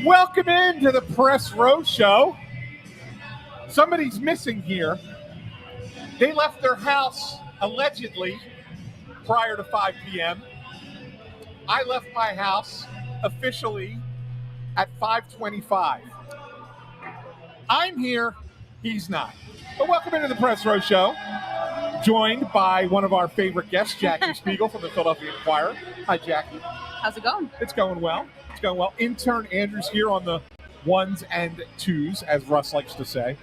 Welcome into the Press Row Show. Somebody's missing here. They left their house, allegedly, prior to 5 p.m. I left my house officially at 5:25. I'm here, he's not. But welcome into the Press Row Show. Joined by one of our favorite guests, Jackie Spiegel from the Philadelphia Inquirer. Hi, Jackie. How's it going? It's going well. It's going well. Intern Andrew's here on the ones and twos, as Russ likes to say.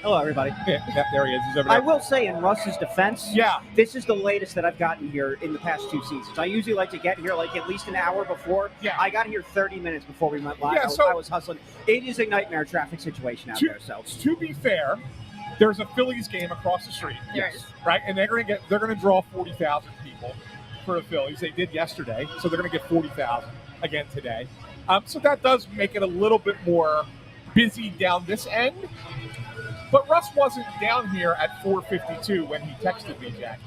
Hello, everybody. Yeah, there he is. He's over there. I will say, in Russ's defense, this is the latest that I've gotten here in the past 2 seasons. I usually like to get here like at least an hour before. Yeah. I got here 30 minutes before we went live. Yeah, I was hustling. It is a nightmare traffic situation out there. So to be fair, there's a Phillies game across the street. There is. Right, and they're going to draw 40,000 people for the Phillies. They did yesterday, so they're going to get 40,000 again today. So that does make it a little bit more busy down this end. But Russ wasn't down here at 4:52 when he texted me, Jackie.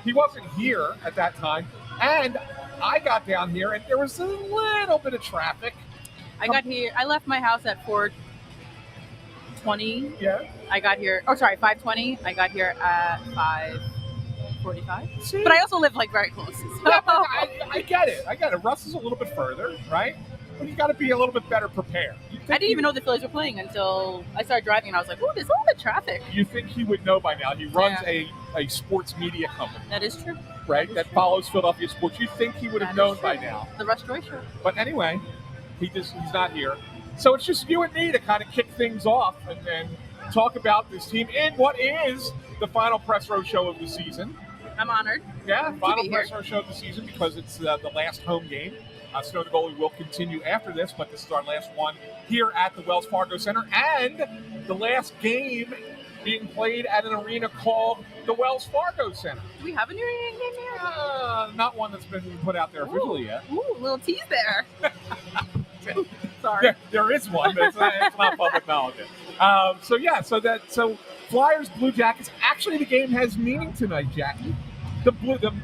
He wasn't here at that time, and I got down here, and there was a little bit of traffic. I got here. I left my house at 4:20. Yeah. I got here. Oh, sorry, 5:20. I got here at 5:45. See? But I also live like very close. Yeah, but I get it. Russ is a little bit further, right? But you got to be a little bit better prepared. I didn't even know the Phillies were playing until I started driving, and I was like, "Oh, there's a little bit of traffic." You think he would know by now? He runs a sports media company. That is true. Right? That follows Philadelphia sports. You think he would have known by now? The Russ Joy Show. But anyway, he's not here. So it's just you and me to kind of kick things off and then talk about this team in what is the final Press Row Show of the season. I'm honored. Yeah, final Press Row Show of the season because it's the last home game. Snow the Goalie will continue after this, but this is our last one here at the Wells Fargo Center and the last game being played at an arena called the Wells Fargo Center. Do we have a new arena game here? Not one that's been put out there officially yet. Ooh, little tease there. Sorry. There is one, but it's not public knowledge yet. So Flyers, Blue Jackets. Actually, the game has meaning tonight, Jackie.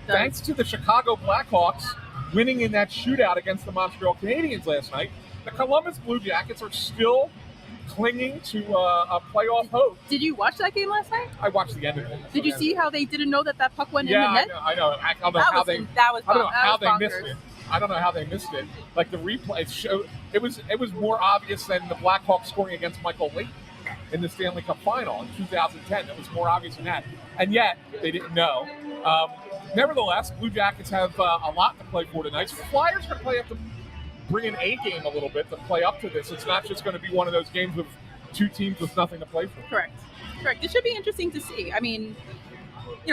Thanks to the Chicago Blackhawks winning in that shootout against the Montreal Canadiens last night, the Columbus Blue Jackets are still clinging to a playoff hope. Did you watch that game last night? I watched the end of it. Did you see how they didn't know that puck went in the net? I know. I don't know how they missed it. I don't know how they missed it. Like the replay showed, it was more obvious than the Blackhawks scoring against Michael Leighton in the Stanley Cup Final in 2010. It was more obvious than that, and yet they didn't know. Nevertheless, Blue Jackets have a lot to play for tonight. So the Flyers are going to have to bring an A game a little bit to play up to this. It's not just going to be one of those games with two teams with nothing to play for. Correct. It should be interesting to see. I mean,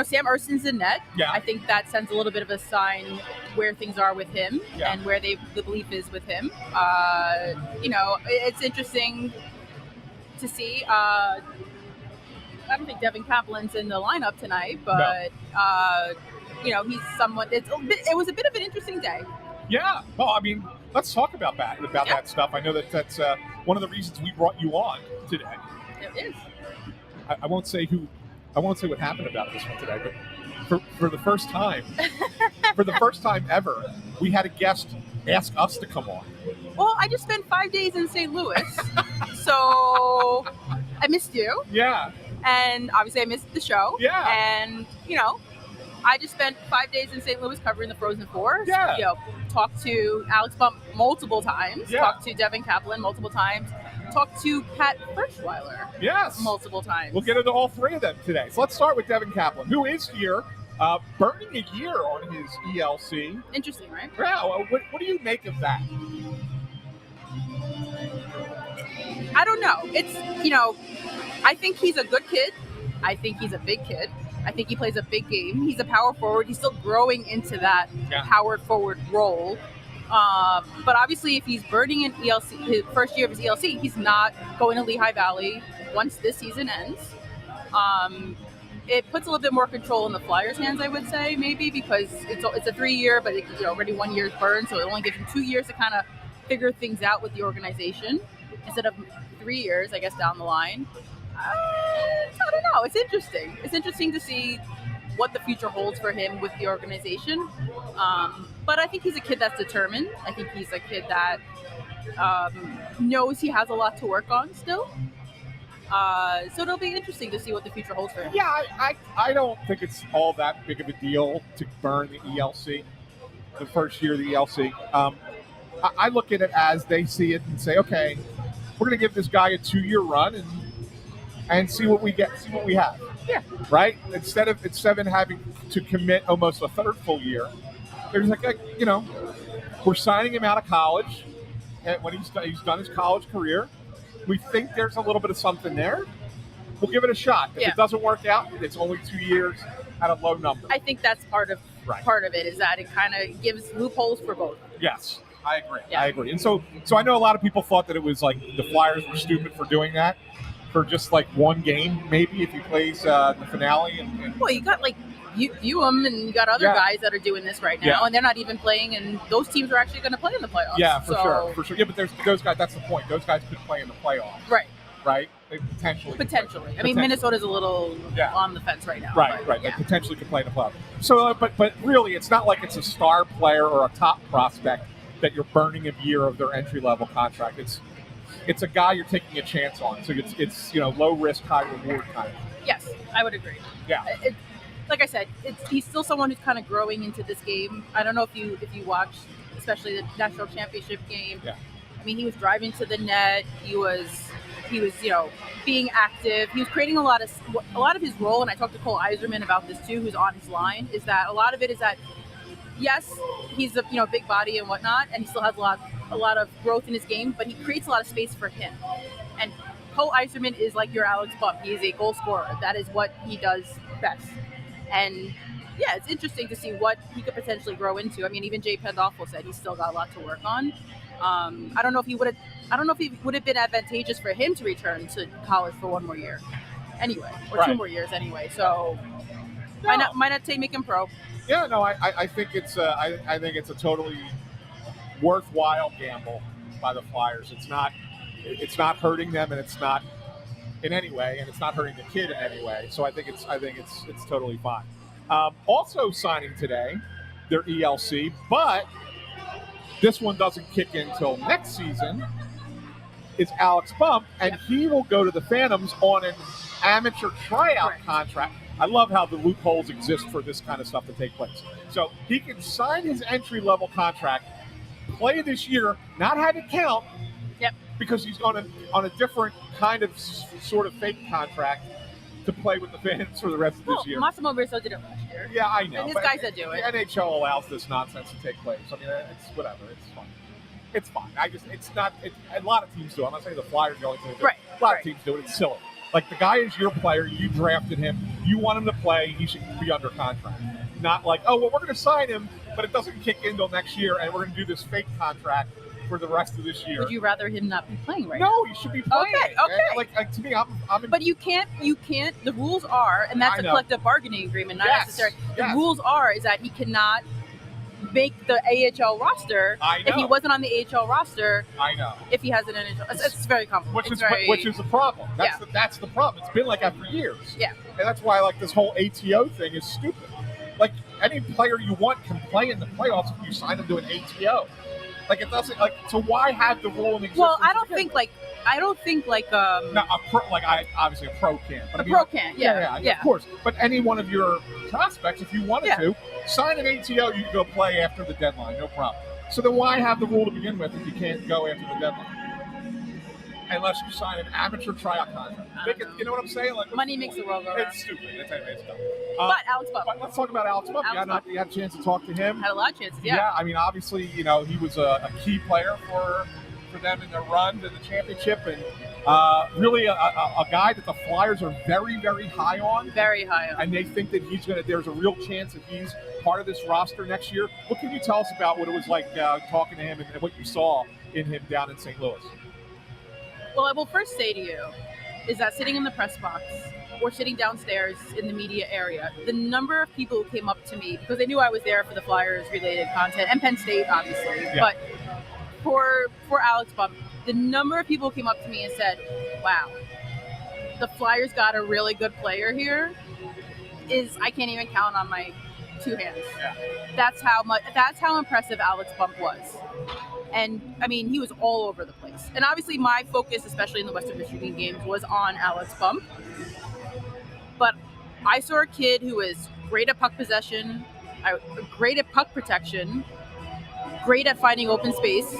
Sam Erson's in net. Yeah. I think that sends a little bit of a sign where things are with him and where the belief is with him. It's interesting to see. I don't think Devin Kaplan's in the lineup tonight, but he's somewhat. It was a bit of an interesting day. Yeah. Well, I mean, let's talk about that stuff. I know that's one of the reasons we brought you on today. It is. I won't say what happened about this one today, but for the first time, ever, we had a guest ask us to come on. Well, I just spent 5 days in St. Louis, so I missed you. Yeah. And obviously I missed the show. Yeah. And, I just spent 5 days in St. Louis covering the Frozen Four. Yeah. Talked to Alex Bump multiple times. Yeah. Talked to Devin Kaplan multiple times. Talked to Pat Firschweiler. Yes. Multiple times. We'll get into all three of them today. So let's start with Devin Kaplan, who is here, burning a year on his ELC. Interesting, right? Yeah. What do you make of that? I don't know. It's, I think he's a good kid. I think he's a big kid. I think he plays a big game. He's a power forward. He's still growing into that power forward role. But obviously, if he's burning an ELC, his first year of his ELC, he's not going to Lehigh Valley once this season ends. It puts a little bit more control in the Flyers' hands, I would say, maybe, because it's a 3-year, but already 1 year's burned, so it only gives him 2 years to kind of figure things out with the organization instead of 3 years, I guess, down the line. I don't know. It's interesting. It's interesting to see what the future holds for him with the organization. But I think he's a kid that's determined. I think he's a kid that knows he has a lot to work on still. So it'll be interesting to see what the future holds for him. Yeah, I don't think it's all that big of a deal to burn the ELC, the first year of the ELC. I look at it as they see it and say, okay, we're going to give this guy a 2-year run and see what we get, see what we have. Yeah. Right? Instead of having to commit almost a third full year, there's we're signing him out of college, and when he's done his college career, we think there's a little bit of something there. We'll give it a shot. If it doesn't work out, it's only 2 years at a low number. I think that's part of it is that it kind of gives loopholes for both. Yes, I agree. Yeah. I agree. And so I know a lot of people thought that it was like the Flyers were stupid for doing that, for just like one game, maybe if he plays the finale. Well, you got you and you got other guys that are doing this right now, and they're not even playing, and those teams are actually going to play in the playoffs. Yeah, for sure. Yeah, but there's those guys. That's the point. Those guys could play in the playoffs. Right. They potentially. I mean, Minnesota's a little on the fence right now. Right. They potentially could play in the playoffs. So, but really, it's not like it's a star player or a top prospect that you're burning a year of their entry level contract. It's a guy you're taking a chance on. So it's low risk, high reward kind of. Yes, I would agree. Yeah. Like I said, he's still someone who's kind of growing into this game. I don't know if you watched, especially the national championship game. Yeah. I mean, he was driving to the net. He was being active. He was creating a lot of his role. And I talked to Cole Eiserman about this too, who's on his line. Is that a lot of it is that yes, he's a big body and whatnot, and he still has a lot of growth in his game, but he creates a lot of space for him. And Cole Eiserman is like your Alex Bump. He is a goal scorer. That is what he does best. And yeah, it's interesting to see what he could potentially grow into. I mean, even Jay Pandolfo said he's still got a lot to work on. I don't know if it would have been advantageous for him to return to college for one more year, anyway, or 2 more years anyway. So might not make him pro. Yeah, no, I think it's a totally worthwhile gamble by the Flyers. It's not hurting them, and it's not in any way, and it's not hurting the kid in any way. So I think it's totally fine. Also signing today, their ELC, but this one doesn't kick in until next season. It's Alex Bump, and he will go to the Phantoms on an amateur tryout contract. I love how the loopholes exist for this kind of stuff to take place. So he can sign his entry-level contract, play this year, not have it count, because he's on a different kind of sort of fake contract to play with the Phantoms for the rest of this year. Massimo Rizzo did it last year. Yeah, I know. And his guys that do it. The NHL allows this nonsense to take place. I mean, it's whatever. It's fine. It's fine. A lot of teams do it. I'm not saying the Flyers are the only team do it. A lot of teams do it. It's silly. Like, the guy is your player. You drafted him. You want him to play. He should be under contract. Not like, oh, well, we're going to sign him, but it doesn't kick in until next year, and we're going to do this fake contract for the rest of this year. Would you rather him not be playing right now? No, he should be playing. Okay. Like to me, I'm in. But you can't. The rules are, and that's a collective bargaining agreement, not necessarily. The rules is that he cannot make the AHL roster if he wasn't on the AHL roster. I know. If he has an NHL, it's very complicated. Which is the problem. That's the problem. It's been like that for years. Yeah. And that's why this whole ATO thing is stupid. Like, any player you want can play in the playoffs if you sign them to an ATO. Like, it doesn't, like, so why have the rule in existence? Well, I don't think no, obviously a pro can. But pro can, yeah, of course. But any one of your prospects, if you wanted to, sign an ATO, you can go play after the deadline, no problem. So then why have the rule to begin with if you can't go after the deadline? Unless you sign an amateur tryout contract. You know what I'm saying? Like, money makes the world go round. It's stupid. It's dumb. But Alex Bump. Let's talk about Alex Bump. You had a chance to talk to him. Had a lot of chances, Yeah, I mean, obviously, he was a key player for them in their run to the championship, and really a guy that the Flyers are very, very high on. Very high on. And they think that there's a real chance that he's part of this roster next year. What can you tell us about what it was like talking to him and what you saw in him down in St. Louis? Well, I will first say to you is that sitting in the press box or sitting downstairs in the media area, the number of people who came up to me, because they knew I was there for the Flyers-related content, and Penn State, obviously, but for Alex Bump, the number of people who came up to me and said, wow, the Flyers got a really good player here, I can't even count on my two hands. Yeah. That's how impressive Alex Bump was. And I mean, he was all over the place. And obviously my focus, especially in the Western Michigan games, was on Alex Bump. But I saw a kid who was great at puck possession, great at puck protection, great at finding open space.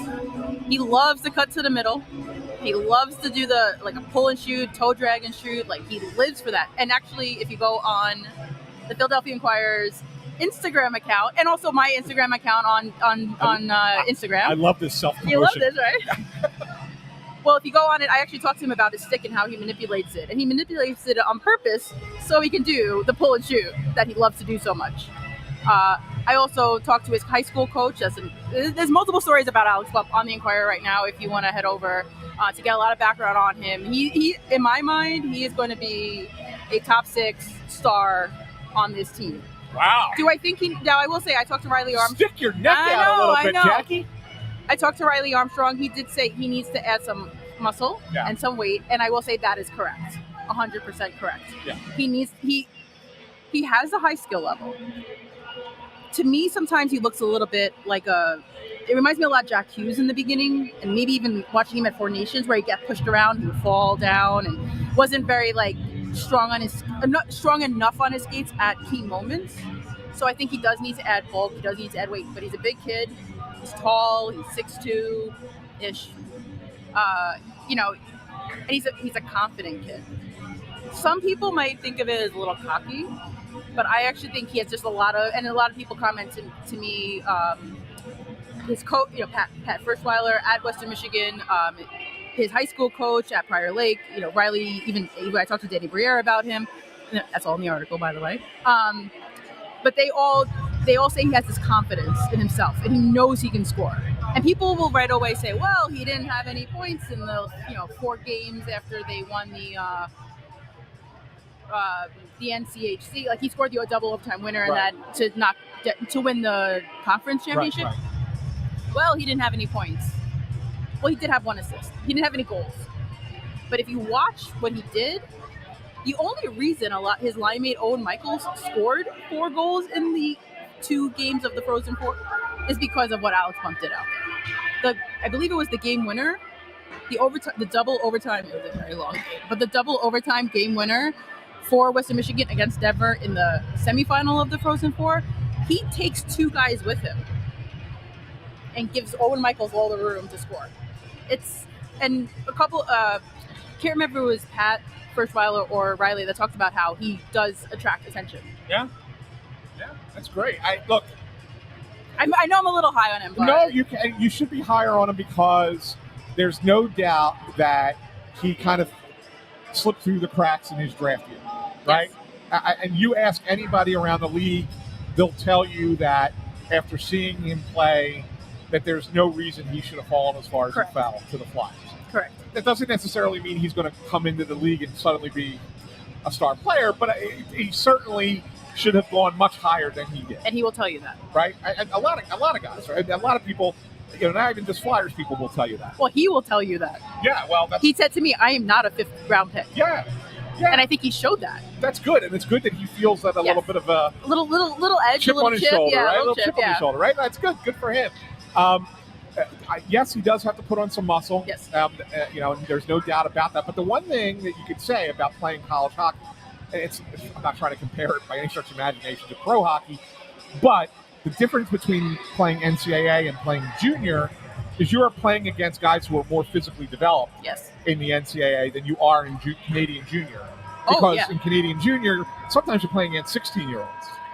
He loves to cut to the middle. He loves to do a pull and shoot, toe drag and shoot. Like, he lives for that. And actually, if you go on the Philadelphia Inquirer's Instagram account, and also my Instagram account on Instagram. I love this self-promotion. You love this, right? Well, if you go on it, I actually talked to him about his stick and how he manipulates it. And he manipulates it on purpose so he can do the pull and shoot that he loves to do so much. I also talked to his high school coach. There's multiple stories about Alex Bump on the Inquirer right now if you want to head over to get a lot of background on him. He, in my mind, he is going to be a top 6 star on this team. Wow. Do I think now I will say, I talked to Riley Armstrong. Stick your neck out a little bit, Jackie. I talked to Riley Armstrong. He did say he needs to add some muscle and some weight, and I will say that is correct. 100% correct. Yeah. He has a high skill level. To me, sometimes he looks a little bit like it reminds me a lot of Jack Hughes in the beginning, and maybe even watching him at Four Nations where he got pushed around, he would fall down, and wasn't very strong enough on his skates at key moments. So I think he does need to add bulk, he does need to add weight, but he's a big kid, he's tall, he's 6'2"-ish, and he's a confident kid. Some people might think of it as a little cocky, but I actually think he has just a lot of people commented to me, his coach, Pat Firstweiler at Western Michigan, his high school coach at Prior Lake, Riley, even I talked to Danny Briere about him. That's all in the article, by the way. But they all say he has this confidence in himself and he knows he can score. And people will right away say, well, he didn't have any points in the 4 games after they won the NCHC. Like, he scored the double overtime winner and that to win the conference championship. Right. Well, he didn't have any points. Well, he did have 1 assist. He didn't have any goals. But if you watch what he did, the only reason his line mate Owen Michaels scored 4 goals in the 2 games of the Frozen Four is because of what Alex Bump did out there. I believe it was the game winner, the double overtime. It was a very long game, but the double overtime game winner for Western Michigan against Denver in the semifinal of the Frozen Four. He takes 2 guys with him and gives Owen Michaels all the room to score. And a couple, can't remember if it was Pat Firstweiler or Riley that talked about how he does attract attention. Yeah, that's great. I know I'm a little high on him. But no, you should be higher on him because there's no doubt that he kind of slipped through the cracks in his draft year, right? Yes. And you ask anybody around the league, they'll tell you that after seeing him play, that there's no reason he should have fallen as far as he fell to the Flyers. Correct. That doesn't necessarily mean he's going to come into the league and suddenly be a star player, but he certainly should have gone much higher than he did. And he will tell you that. Right? And a lot of guys, right? A lot of people, not even just Flyers people will tell you that. Well, he will tell you that. Yeah, well, he said to me, I am not a 5th round pick. Yeah. And I think he showed that. That's good, and it's good that he feels that a little bit of a little edge, chip on his shoulder, right? A little chip on his shoulder, right? That's good. Good for him. Yes, he does have to put on some muscle. Yes. And there's no doubt about that. But the one thing that you could say about playing college hockey, I'm not trying to compare it by any stretch of imagination to pro hockey, but the difference between playing NCAA and playing junior is you are playing against guys who are more physically developed in the NCAA than you are in Canadian junior. Because in Canadian junior, sometimes you're playing against 16-year-olds.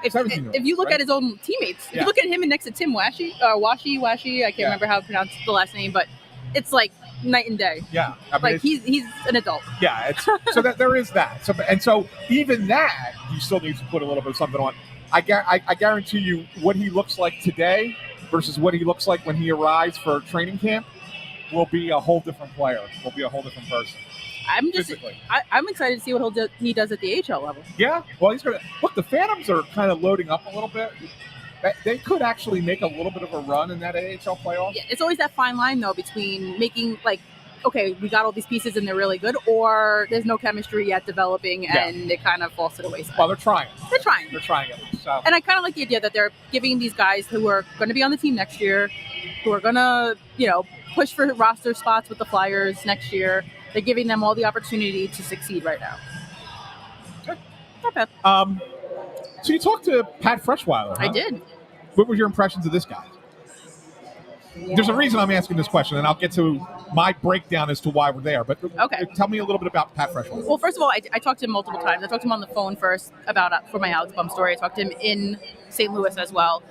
If you look at his own teammates, if you look at him next to Tim Washi, I can't remember how to pronounce the last name, but it's like night and day. Yeah, I mean, he's an adult. Yeah, so that there is that. So even that, he still needs to put a little bit of something on. I guarantee you, what he looks like today versus what he looks like when he arrives for training camp will be a whole different player. Will be a whole different person. I'm excited to see what he does at the AHL level. Yeah, well, he's going to look. The Phantoms are kind of loading up a little bit. They could actually make a little bit of a run in that AHL playoff. Yeah, it's always that fine line though between making okay, we got all these pieces and they're really good, or there's no chemistry yet developing and it kind of falls to the wayside. Well, they're trying. They're trying at least. So, and I kind of like the idea that they're giving these guys who are going to be on the team next year, who are going to, push for roster spots with the Flyers next year. They're giving them all the opportunity to succeed right now. Okay. Not bad. So you talked to Pat Freshweiler. Huh? I did. What were your impressions of this guy? There's a reason I'm asking this question, and I'll get to my breakdown as to why we're there. But tell me a little bit about Pat Freshweiler. Well, first of all, I talked to him multiple times. I talked to him on the phone first for my Alex Bum story. I talked to him in St. Louis as well.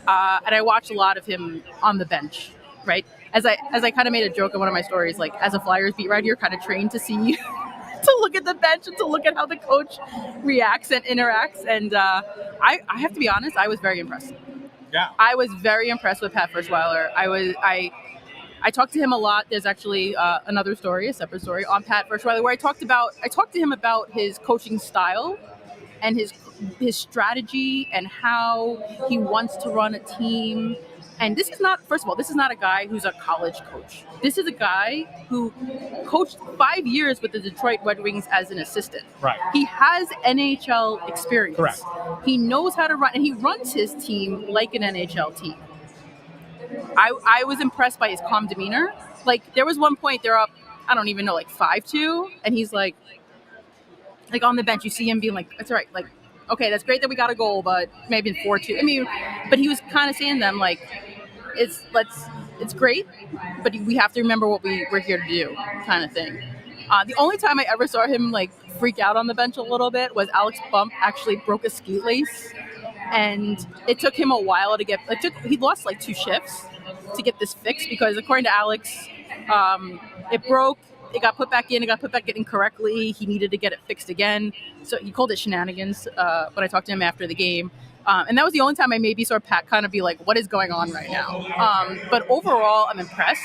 And I watched a lot of him on the bench, right? As I kind of made a joke in one of my stories, like as a Flyers beat writer, you're kind of trained to see to look at the bench and to look at how the coach reacts and interacts. And I have to be honest, I was very impressed. Yeah, I was very impressed with Pat Freshweiler. I talked to him a lot. There's actually another story, a separate story on Pat Freshweiler, where I talked to him about his coaching style and his strategy and how he wants to run a team. And this is not a guy who's a college coach. This is a guy who coached 5 years with the Detroit Red Wings as an assistant. Right. He has NHL experience. Correct. He knows how to run, and he runs his team like an NHL team. I was impressed by his calm demeanor. Like, there was one point they're up, I don't even know, like 5-2, and he's like on the bench, you see him being like, "That's all right, like, okay, that's great that we got a goal, but maybe 4-2. I mean, but he was kind of saying to them, like, it's great, but we have to remember what we're here to do, kind of thing. The only time I ever saw him like freak out on the bench a little bit was Alex Bump actually broke a ski lace, and it took him a while to get. He lost like 2 shifts to get this fixed because according to Alex, it broke. It got put back in. It got put back in incorrectly. He needed to get it fixed again. So he called it shenanigans when I talked to him after the game. And that was the only time I maybe saw Pat kind of be like, what is going on right now? But overall, I'm impressed.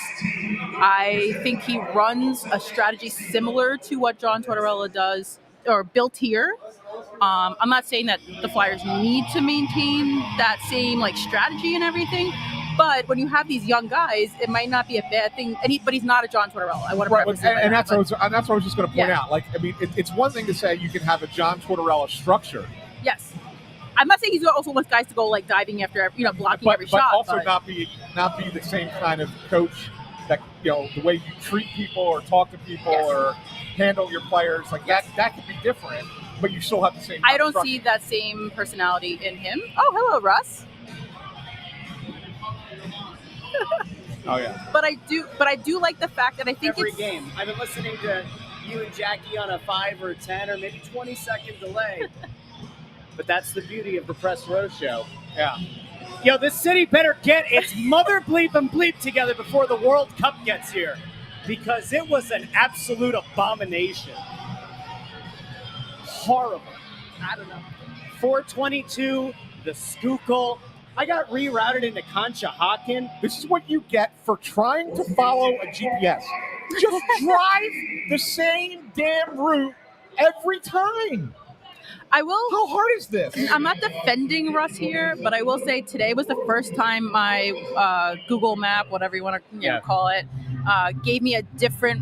I think he runs a strategy similar to what John Tortorella does or built here. I'm not saying that the Flyers need to maintain that same like strategy and everything. But when you have these young guys, it might not be a bad thing. But he's not a John Tortorella. I want to preface it. And that's what I was just going to point out. Like, I mean, it's one thing to say you can have a John Tortorella structure. Yes, I'm not saying he's also wants guys to go like diving after blocking every shot. But also not be the same kind of coach that the way you treat people or talk to people or handle your players like that could be different. But you still have the same. I don't see that same personality in him. Oh, hello, Russ. Oh yeah. But I do like the fact that I think every game I've been listening to you and Jackie on a 5 or 10 or maybe 20-second delay. But that's the beauty of the Press Row show. Yeah. Yo, this city better get its mother bleep and bleep together before the World Cup gets here, because it was an absolute abomination. Horrible. I don't know. 422, the Schuylkill. I got rerouted into Conshohocken. This is what you get for trying to follow a GPS. Just drive the same damn route every time. I will. How hard is this? I'm not defending Russ here, but I will say today was the first time my Google Map, whatever you want to call it, gave me a different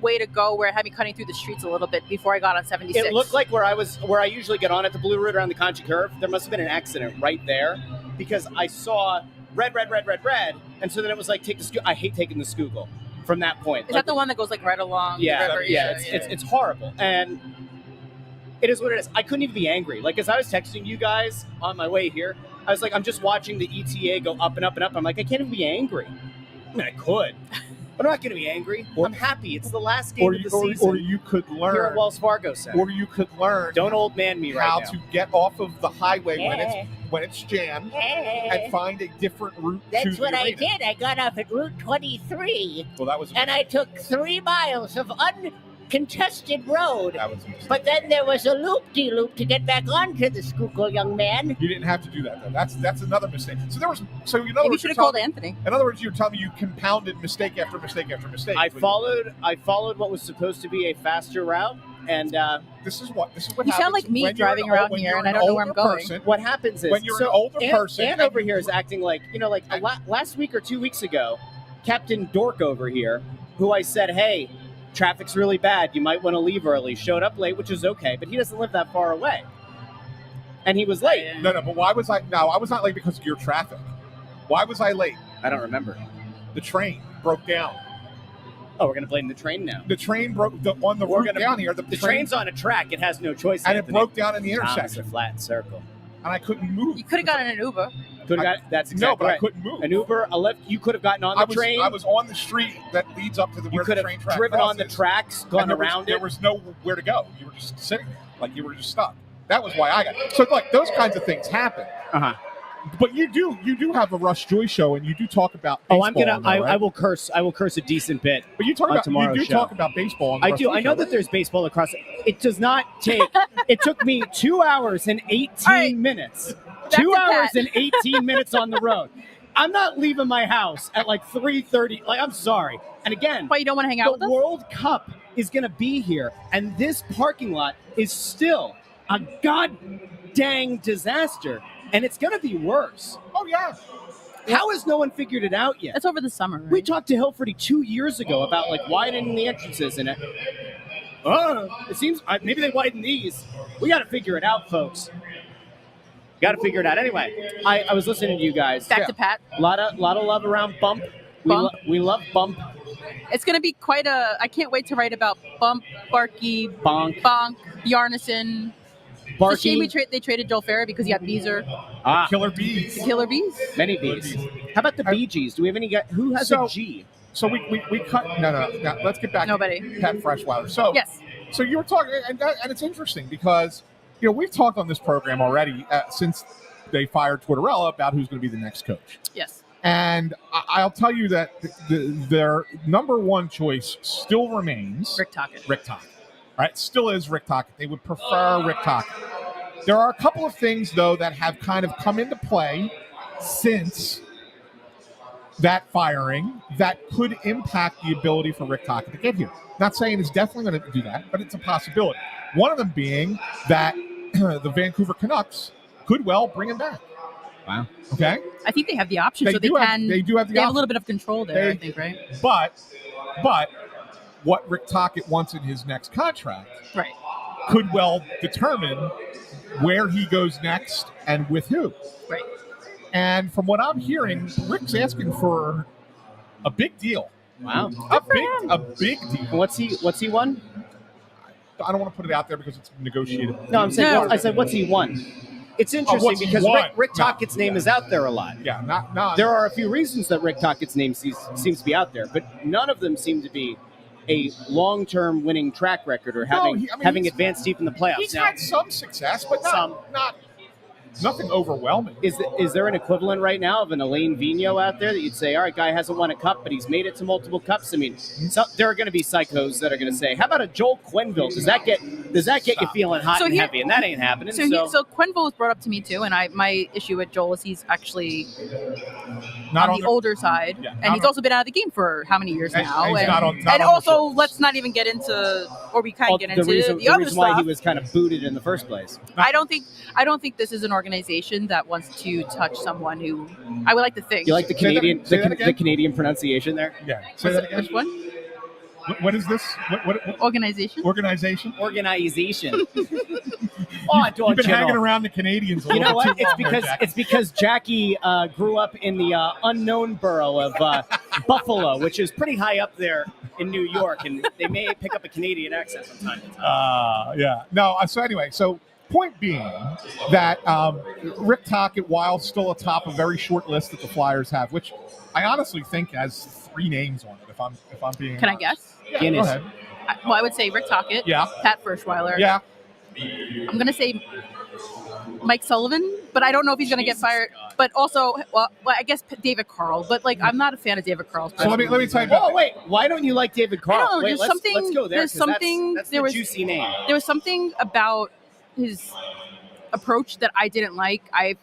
way to go where it had me cutting through the streets a little bit before I got on 76. It looked like where I usually get on at the Blue Route around the Concha Curve. There must have been an accident right there because I saw red, and so then it was like I hate taking the Schuylkill from that point. Is that the one that goes like right along the river? It's horrible. And it is what it is. I couldn't even be angry. Like, as I was texting you guys on my way here, I was like, I'm just watching the ETA go up and up and up. I'm like, I can't even be angry. I mean, I could. But I'm not going to be angry. I'm happy. It's the last game of the season. Or you could learn. Here at Wells Fargo Center. Or you could learn. Don't old man me right now. How to get off of the highway when it's jammed and find a different route to the arena. That's what I did. I got off at Route 23. Well, that was. And I took 3 miles of uncontested road. That was a mistake. But then there was a loop-de-loop to get back onto the Schuylkill, young man. You didn't have to do that, though. That's another mistake. So in other Maybe you words, should have called Anthony. In other words, you're telling me you compounded mistake after mistake after mistake. I followed what was supposed to be a faster route, and this is what You happens. sound like me driving around here, and I don't know where I'm going. What happens is when you're an older person, and over here is acting like last week or 2 weeks ago, Captain Dork over here, who I said, hey, traffic's really bad, you might want to leave early, showed up late, which is okay, but he doesn't live that far away. and he was late. No, but why was I? No, I was not late because of your traffic. Why was I late? I don't remember. The train broke down. Oh, we're going to blame the train now. The train broke on the route down here. The train's on a track. It has no choice. And Anthony. it broke down in the It's intersection. a flat circle. And I couldn't move. You could have gotten an Uber. That's exactly no, but right. I couldn't move. An Uber, a left. You could have gotten on the train. I was on the street that leads up to the You where could the have train track driven on the crosses, tracks, and gone around There it. was nowhere to go. You were just sitting there, like you were just stuck. That was why I got. So like those kinds of things happen. Uh-huh. But you do have a Russ Joy show, and you do talk about Oh, baseball. I will curse a decent bit. But you talk on about tomorrow's you do show. talk about baseball. On the I Russ do. Joy I know show, that right? there's baseball across. It does not take. It took me 2 hours and 18 minutes. 2 hours and 18 minutes on the road. I'm not leaving my house at like 3:30. Like, I'm sorry. And again, Why you don't want to hang out with the us? World Cup is going to be here, and this parking lot is still a god dang disaster, and it's going to be worse. Oh yeah. How has no one figured it out yet? It's over the summer, right? We talked to Hilferty 2 years ago about like widening the entrances, and it seems maybe they widen these. We got to figure it out, folks. Got to figure it out. Anyway, I was listening to you guys. Back to Pat. A lot of love around Bump. Bump. We love Bump. It's going to be quite a. I can't wait to write about Bump, Barky, Bonk, Yarnison. Barky. It's a shame they traded Joel Ferrer because he got Beezer. Killer Bees. The Killer Bees. Many Bees. How about the Bee Gees? Do we have any guy who has a G? So we cut. No. Let's get back. Nobody. To Pat Freshwater. So Yes. So you were talking, and it's interesting because we've talked on this program already since they fired Tortorella about who's going to be the next coach. Yes. And I'll tell you that their number one choice still remains Rick Tocchet. Rick Tocchet. Right? Still is Rick Tocchet. They would prefer Rick Tocchet. There are a couple of things, though, that have kind of come into play since that firing that could impact the ability for Rick Tocchet to get here. Not saying it's definitely going to do that, but it's a possibility. One of them being that the Vancouver Canucks could well bring him back. Wow. Okay? I think they have the option, They so they do have- can. they do have the They have option. a little bit of control there, I think, right? But what Rick Tocchet wants in his next contract Right. could well determine where he goes next and with who. Right. And from what I'm hearing, Rick's asking for a big deal. Wow. A big deal. What's he won? I don't want to put it out there because it's negotiated. No, I'm saying. No. I said, what's he won? It's interesting what's he because won? Rick No. Tocchett's name is out there a lot. Yeah, not. There are a few reasons that Rick Tocchett's name seems to be out there, but none of them seem to be a long-term winning track record or having he's- advanced deep in the playoffs. He's Now, had some success, but Some. not nothing overwhelming. is there an equivalent right now of an Alain Vigneault out there that you'd say, all right, guy hasn't won a cup, but he's made it to multiple cups? I mean, there are going to be psychos that are going to say, how about a Joel Quenneville? Does that get you feeling hot So and here- heavy? And that ain't happening. So Quenneville was brought up to me too, and my issue with Joel is he's actually Not on the older side, Yeah, and not he's on- also been out of the game for how many years And- now? and he's not on- not and on the also, short list. let's not even get into, or we can get into the reason other why stuff. he was kind of booted in the first place. I don't think this is an organization that wants to touch someone who I would like to think. You like the Say that- Canadian say that again? the Canadian pronunciation there? Yeah. Say that again. Which one? What is this? What Organization? organization? Organization. You've been hanging around the Canadians. A You know little what? too long there, Jack. It's because Jackie grew up in the unknown borough of Buffalo, which is pretty high up there in New York, and they may pick up a Canadian accent from time to time. Yeah. No. So anyway, point being that Rick Tocchet, while still atop a very short list that the Flyers have, which I honestly think has 3 names on it. If I'm being Can I honest. guess? Yeah, go Guinness. ahead. Well, I would say Rick Tocchet. Yeah. Pat Ferschweiler. Yeah. I'm gonna say Mike Sullivan, but I don't know if he's gonna get fired. But also, well, I guess David Carl. But I'm not a fan of David Carl. So let me tell you. Oh wait, why don't you like David Carl? I don't know, Wait, there's something- let's go there. there's 'cause something- That's there the was- juicy name. There was something about his approach that I didn't like. I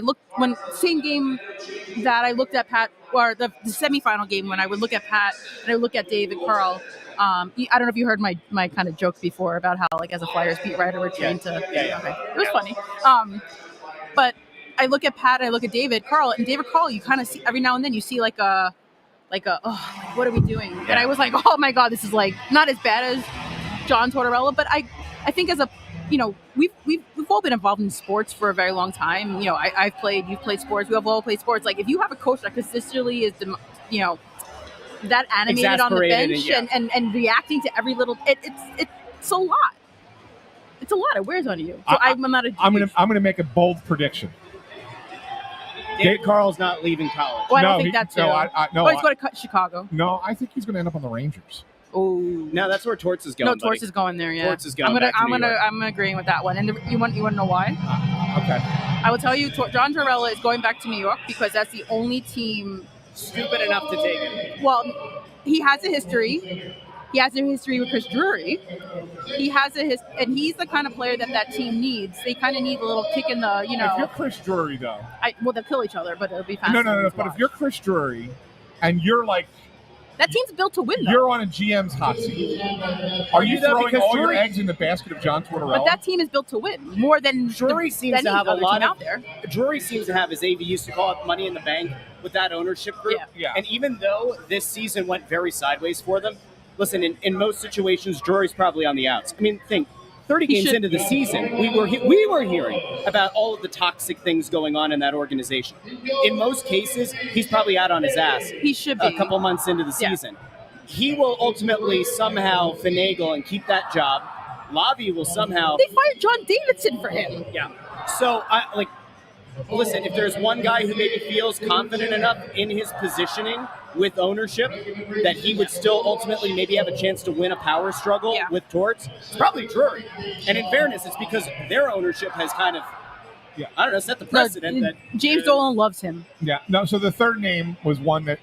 looked when same game that I looked at Pat, or the semifinal game when I would look at Pat and I would look at David Carl. I don't know if you heard my kind of joke before about how as a Flyers beat writer we're trained to. Yeah. Okay. It was funny. But I look at Pat and I look at David Carl, and David Carl you kind of see every now and then you see like a what are we doing? And I was like, oh my god, this is not as bad as John Tortorella, but I think as a we've all been involved in sports for a very long time. I've played, you've played sports, we have all played sports. Like if you have a coach that consistently is, that animated on the bench and reacting to every little, it's a lot. It's a lot. It wears on you. So I'm not a. I'm gonna make a bold prediction. Dave Carl's not leaving college. Well, I don't think that's he's going to Chicago. No, I think he's going to end up on the Rangers. Oh no, that's where Torts is going. No, Torts is going there. Yeah, Torts is going. I'm agreeing with that one. And you want to know why? Okay. I will tell you, John Tortorella is going back to New York because that's the only team stupid enough to take him. Well, he has a history. He has a history with Chris Drury. He has and he's the kind of player that team needs. They kind of need a little kick in the, If you're Chris Drury, though. They'll kill each other, but it'll be fast. No. But if you're Chris Drury, and you're like, that team's built to win, though. You're on a GM's hot seat. Are you throwing all your eggs in the basket of John Tortorella? But that team is built to win more than Drury seems to have a lot out there. Drury seems to have, as AV used to call it, money in the bank with that ownership group. Yeah. And even though this season went very sideways for them, listen, in most situations, Drury's probably on the outs. I mean, think 30 games into the season, we were hearing about all of the toxic things going on in that organization. In most cases, he's probably out on his ass. He should be. A couple months into the season. He will ultimately somehow finagle and keep that job. Lavi will somehow... They fired John Davidson for him. Yeah. So, listen, if there's one guy who maybe feels confident enough in his positioning with ownership that he would still ultimately maybe have a chance to win a power struggle with Torts, it's probably Drury. And in fairness, it's because their ownership has kind of, I don't know, set the precedent that James Dolan loves him. Yeah. No, so the third name was one that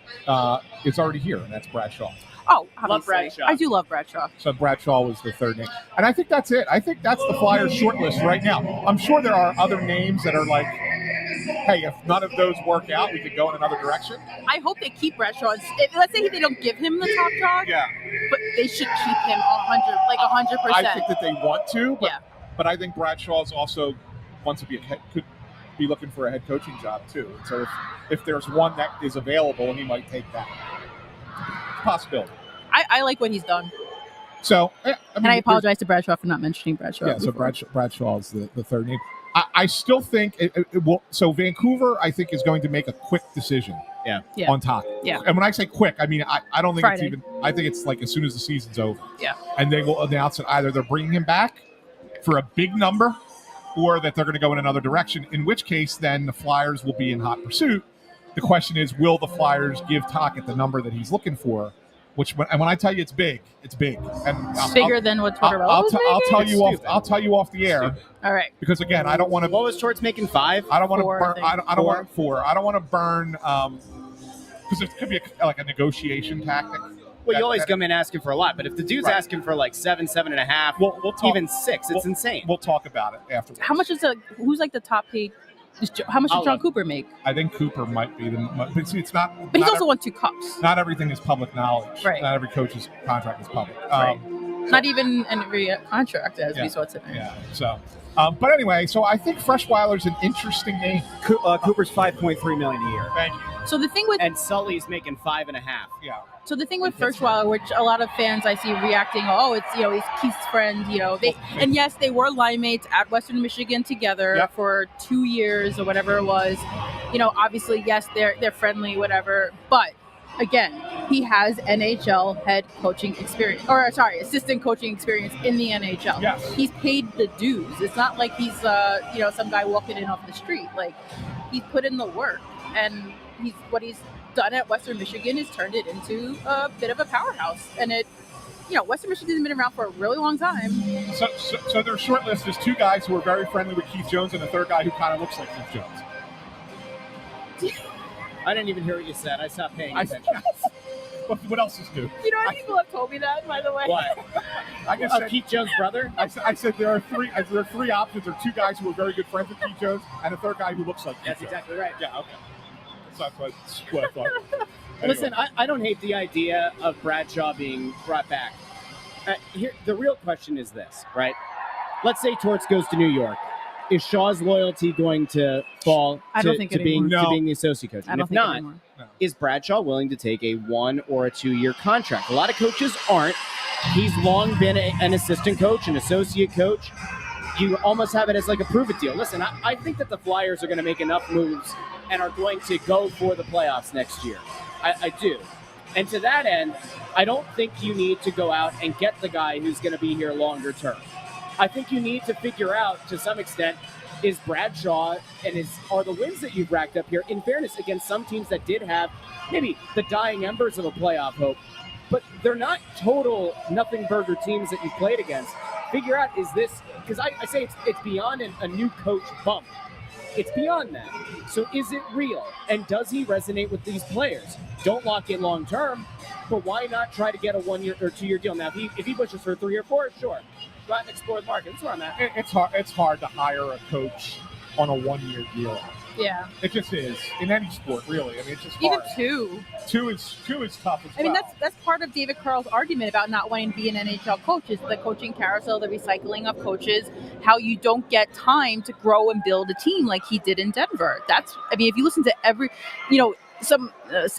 is already here, and that's Bradshaw. Oh, love Bradshaw. I do love Bradshaw. So Bradshaw was the third name. And I think that's it. I think that's the Flyers shortlist right now. I'm sure there are other names that are like, hey, if none of those work out, we could go in another direction. I hope they keep Bradshaw. Let's say they don't give him the top dog. Yeah. But they should keep him 100%. I think that they want to. But I think Bradshaw is also wants to could be looking for a head coaching job too. So if there's one that is available, he might take that. It's a possibility. I like what he's done. So, I apologize to Bradshaw for not mentioning Bradshaw. Yeah, so Bradshaw is the third name. I still think it will. So Vancouver, I think, is going to make a quick decision. On top. Yeah. And when I say quick, I mean I don't think Friday. it's even. I think it's like as soon as the season's over. Yeah. And they will announce that either they're bringing him back for a big number, or that they're going to go in another direction. In which case, then the Flyers will be in hot pursuit. The question is, will the Flyers give Tocchet the number that he's looking for? And when I tell you it's big, it's big. And it's bigger than what Tortorella was making? I'll tell you off the air. All right. Because again, I don't want to. What was Torts making? 5? I don't want to Four, burn. I don't want 4. I don't want to burn. Because it could be a negotiation tactic. Well, you always come in asking for a lot, but if the dude's asking for like 7, 7.5, we'll talk, even 6, it's insane. We'll talk about it afterwards. How much is who's like the top paid? How much does John Cooper make? I think Cooper might be but see, it's not. But he's also won 2 cups. Not everything is public knowledge. Right. Not every coach's contract is public. Not even every contract, as we saw today. Yeah. So, but anyway, so I think Freshweiler's an interesting name. Cooper's $5.3 million a year. Thank you. So the thing with Sully's making 5.5. Yeah. So the thing with Freshweiler, which a lot of fans I see reacting, it's he's Keith's friend. And yes, they were line mates at Western Michigan together for 2 years or whatever it was. Obviously, yes, they're friendly, whatever. But again, he has NHL head coaching experience, assistant coaching experience in the NHL. Yes. He's paid the dues. It's not like he's some guy walking in off the street. Like, he's put in the work, and what he's done at Western Michigan is turned it into a bit of a powerhouse. And Western Michigan's been around for a really long time. So their short list is 2 guys who are very friendly with Keith Jones and a third guy who kind of looks like Keith Jones. I didn't even hear what you said. I stopped paying attention. What else is new? People have told me that, by the way. What? I just said Keith Jones' brother? I said there are 3 options. There are 2 guys who are very good friends with Keith Jones and a third guy who looks like Keith That's Jones. exactly right. Yeah, okay. That's what I thought. Anyway. Listen, I don't hate the idea of Bradshaw being brought back. Here, the real question is this, right? Let's say Torts goes to New York. Is Shaw's loyalty going to fall to being the associate coach? And if not, is Bradshaw willing to take a 1 or a 2 year contract? A lot of coaches aren't. He's long been an assistant coach, an associate coach. you almost have it as like a prove it deal. Listen, I think that the Flyers are going to make enough moves and are going to go for the playoffs next year. I do. And to that end, I don't think you need to go out and get the guy who's going to be here longer term. I think you need to figure out, to some extent, is Bradshaw and are the wins that you've racked up here, in fairness, against some teams that did have maybe the dying embers of a playoff hope, but they're not total nothing burger teams that you've played against. Figure out, is this, because I say it's beyond a new coach bump. It's beyond that. So is it real? And does he resonate with these players? Don't lock in long term, but why not try to get a 1 year or 2 year deal? Now, if he pushes for 3 or 4, sure. Go out and explore the market. That's where I'm at. It's hard to hire a coach on a 1 year deal. Yeah. It just is. In any sport, really. I mean, it's just hard. Even 2. Two is tough as well. I mean, that's part of David Carl's argument about not wanting to be an NHL coach, is the coaching carousel, the recycling of coaches, how you don't get time to grow and build a team like he did in Denver. If you listen to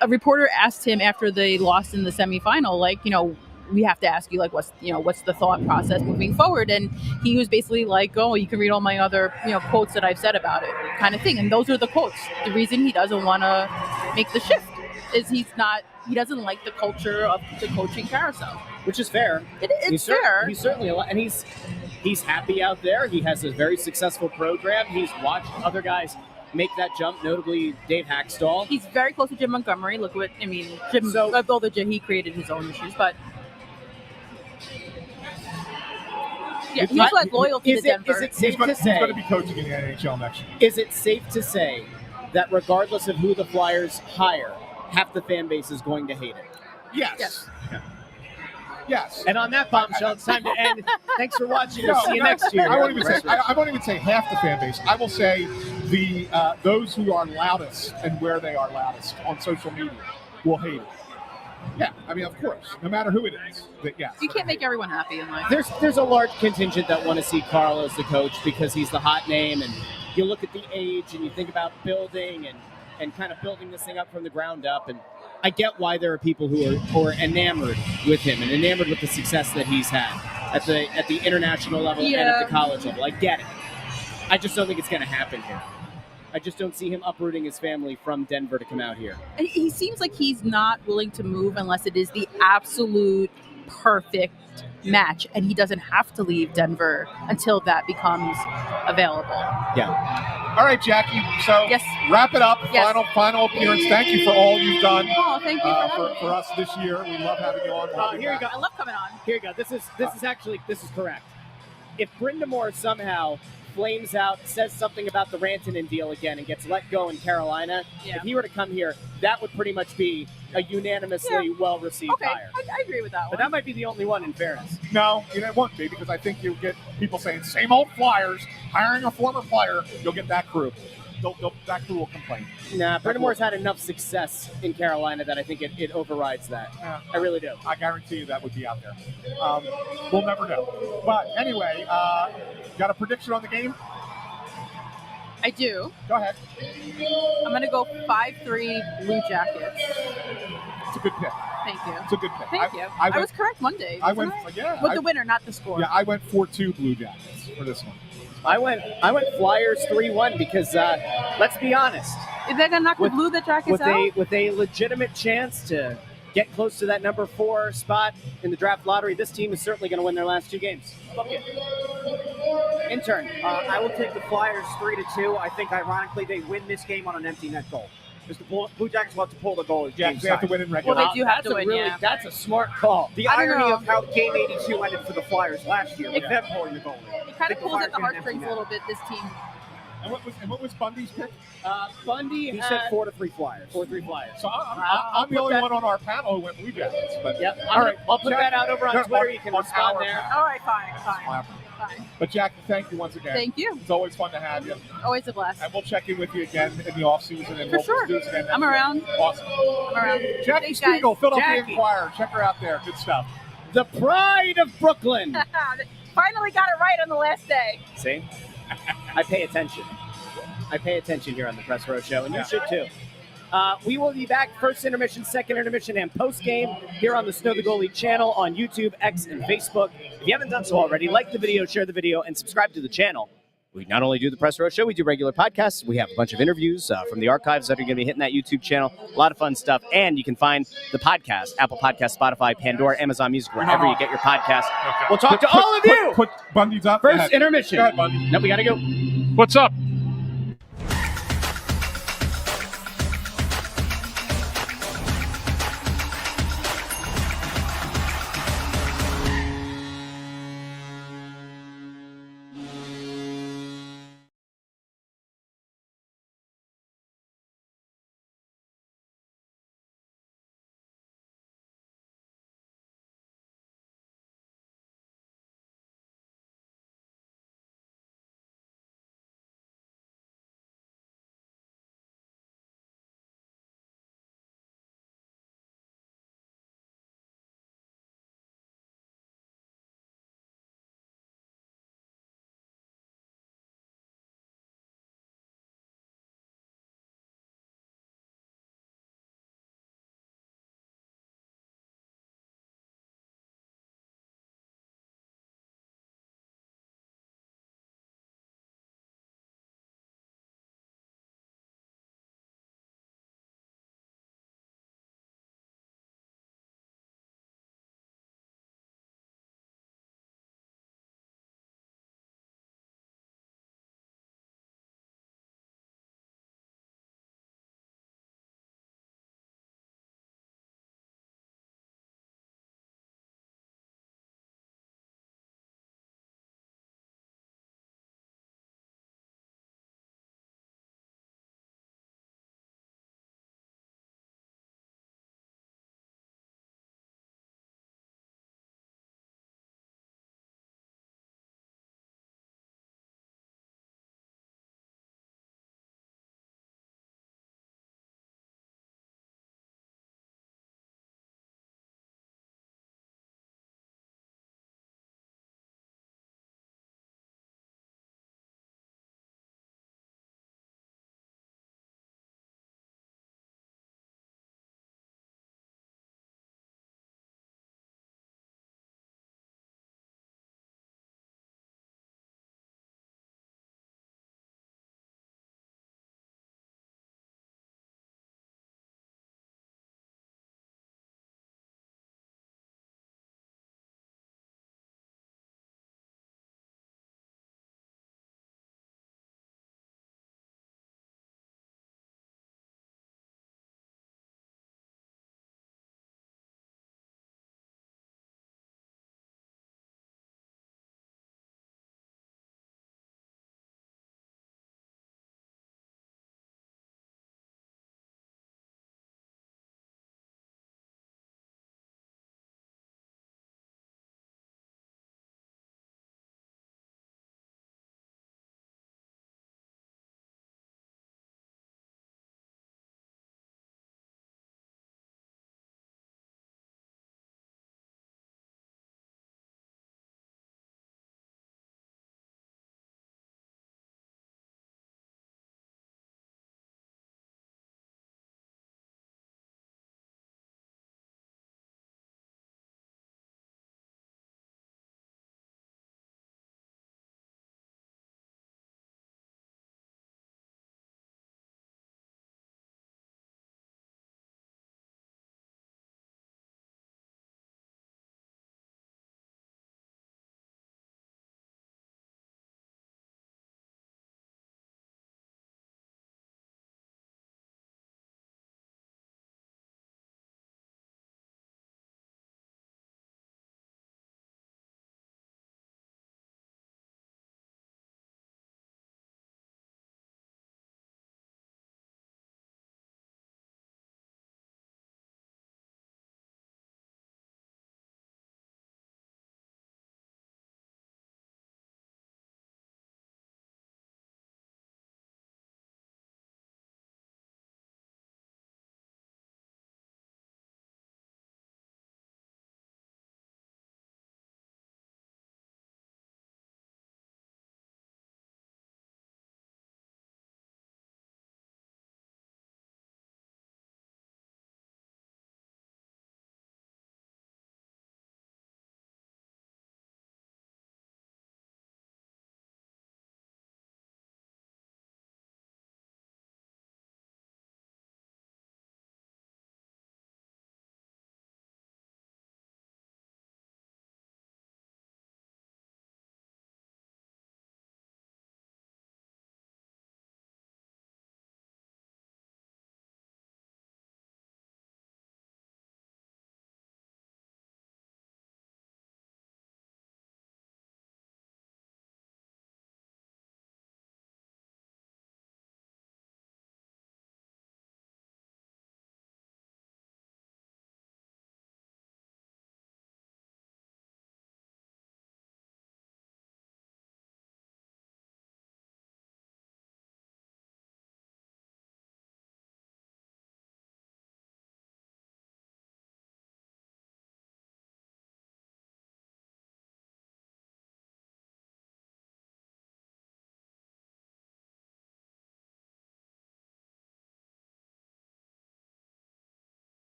a reporter asked him after they lost in the semifinal, we have to ask you, what's the thought process moving forward? And he was basically like, oh, you can read all my other, quotes that I've said about it, kind of thing. And those are the quotes. The reason he doesn't want to make the shift is he doesn't like the culture of the coaching carousel. Which is fair. It's fair. He's certainly and he's happy out there. He has a very successful program. He's watched other guys make that jump, notably Dave Hackstall. He's very close to Jim Montgomery. Look what Jim. Although he created his own issues, but yeah, he also has loyalty to Denver. Is it safe to say he's going to be coaching in the NHL next year? Is it safe to say that regardless of who the Flyers hire, half the fan base is going to hate it? Yes. Yes. And on that bombshell, it's time to end. Thanks for watching. We'll see you next year. I won't even say half the fan base. I will say those who are loudest and where they are loudest on social media will hate it. Yeah, I mean, of course, no matter who it is. You can't make everyone happy in life. There's a large contingent that want to see Carl as the coach because he's the hot name, and you look at the age and you think about building and kind of building this thing up from the ground up. And I get why there are people who are enamored with him and enamored with the success that he's had at the international level and at the college level. I get it. I just don't think it's going to happen here. I just don't see him uprooting his family from Denver to come out here. And he seems like he's not willing to move unless it is the absolute perfect match, and he doesn't have to leave Denver until that becomes available. Yeah. All right, Jackie. So wrap it up. Yes. Final appearance. Thank you for all you've done. Oh, thank you for us this year. We love having you on. Here you go. I love coming on. Here you go. This is correct. If Brindamore somehow flames out, says something about the Rantanen deal again, and gets let go in Carolina, if he were to come here, that would pretty much be a unanimously well-received hire. I agree with that one. But that might be the only one, in fairness. No, it won't be, because I think you'll get people saying, same old Flyers, hiring a former player, you'll get that crew. That crew will complain. Nah, Brindamore's had enough success in Carolina that I think it overrides that. Yeah. I really do. I guarantee you that would be out there. We'll never know. But anyway, got a prediction on the game? I do. Go ahead. I'm going to go 5-3 Blue Jackets. It's a good pick. Thank you. It's a good pick. Thank you. I was correct Monday. With the winner, not the score. Yeah, I went 4-2 Blue Jackets for this one. I went Flyers 3-1 because let's be honest. Is that gonna knock the Blue Jackets out? With a legitimate chance to get close to that number 4 spot in the draft lottery, this team is certainly going to win their last 2 games. Book it. Intern. I will take the Flyers 3-2. I think, ironically, they win this game on an empty net goal. Because the Blue Jackets will have to pull the goal. Yeah, they have to win in regular. Well, they do have to win, That's a smart call. The irony of how Game 82 ended for the Flyers last year with them pulling the goal. It kind of pulls at the heartstrings a little bit, this team. And what was Bundy's pick? Bundy He said 4-3 Flyers. 4-3 Flyers. So I'm the only one on our panel who went Blue Jackets. But yep. All right. I'll put that out over on Twitter. You can respond there. All right, fine. But Jackie, thank you once again. Thank you. It's always fun to have you. Always a blast. And we'll check in with you again in the off season. And For we'll sure. do this again. I'm around. Awesome. I'm around. Jackie Thanks, Spiegel, guys. Philadelphia Jackie. Inquirer. Check her out there. Good stuff. The pride of Brooklyn. Finally got it right on the last day. See? I pay attention. I pay attention here on the Press Row Show, and you should too. We will be back first intermission, second intermission, and post game here on the Snow the Goalie channel on YouTube, X, and Facebook. If you haven't done so already, like the video, share the video, and subscribe to the channel. We not only do the Press Row Show, we do regular podcasts. We have a bunch of interviews from the archives that are going to be hitting that YouTube channel. A lot of fun stuff. And you can find the podcast, Apple Podcasts, Spotify, Pandora, Amazon Music, wherever you get your podcast. Okay. We'll talk to all of you. Put Bundy's up. First intermission. Go ahead, Bundy. No, we got to go. What's up?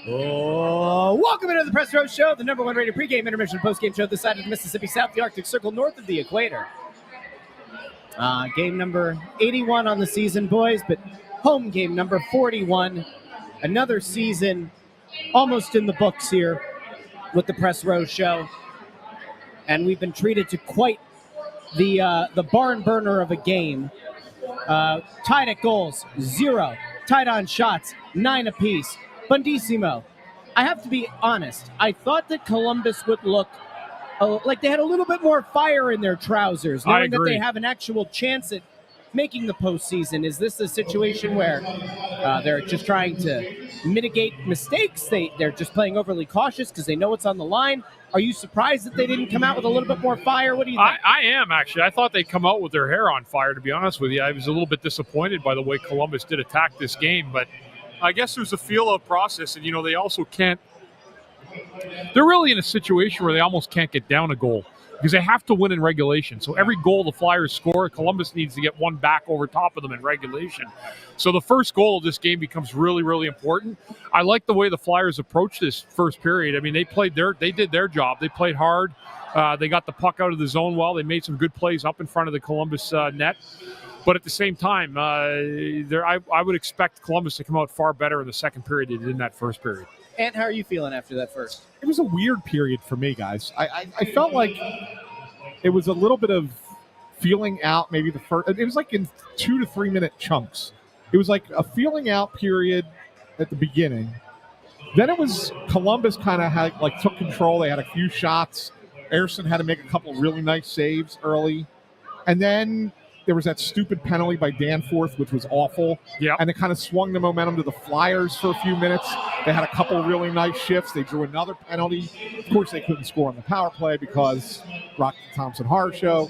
Oh, welcome into the Press Row Show, the #1 rated pregame, intermission, postgame show this side of the Mississippi South, the Arctic Circle, north of the equator. Game number 81 on the season, boys, but home game number 41. Another season almost in the books here with the Press Row Show. And we've been treated to quite the barn burner of a game. Tied at goals, 0. Tied on shots, 9 apiece. Bundissimo, I have to be honest. I thought that Columbus would look like they had a little bit more fire in their trousers, knowing that they have an actual chance at making the postseason. Is this a situation where they're just trying to mitigate mistakes? They're just playing overly cautious because they know what's on the line? Are you surprised that they didn't come out with a little bit more fire? What do you think? I am, actually. I thought they'd come out with their hair on fire, to be honest with you. I was a little bit disappointed by the way Columbus did attack this game, but I guess there's a feel-out process, and, they also can't – they're really in a situation where they almost can't get down a goal because they have to win in regulation. So every goal the Flyers score, Columbus needs to get one back over top of them in regulation. So the first goal of this game becomes really, really important. I like the way the Flyers approached this first period. I mean, they did their job. They played hard. They got the puck out of the zone well. They made some good plays up in front of the Columbus net. But at the same time, I would expect Columbus to come out far better in the second period than they did in that first period. Ant, how are you feeling after that first? It was a weird period for me, guys. I felt like it was a little bit of feeling out maybe the first. It was like in 2 to 3 minute chunks. It was like a feeling out period at the beginning. Then it was Columbus kind of took control. They had a few shots. Ersson had to make a couple really nice saves early. And then there was that stupid penalty by Danforth, which was awful. Yeah. And it kind of swung the momentum to the Flyers for a few minutes. They had a couple really nice shifts. They drew another penalty. Of course, they couldn't score on the power play because Rocky Thompson Horror Show.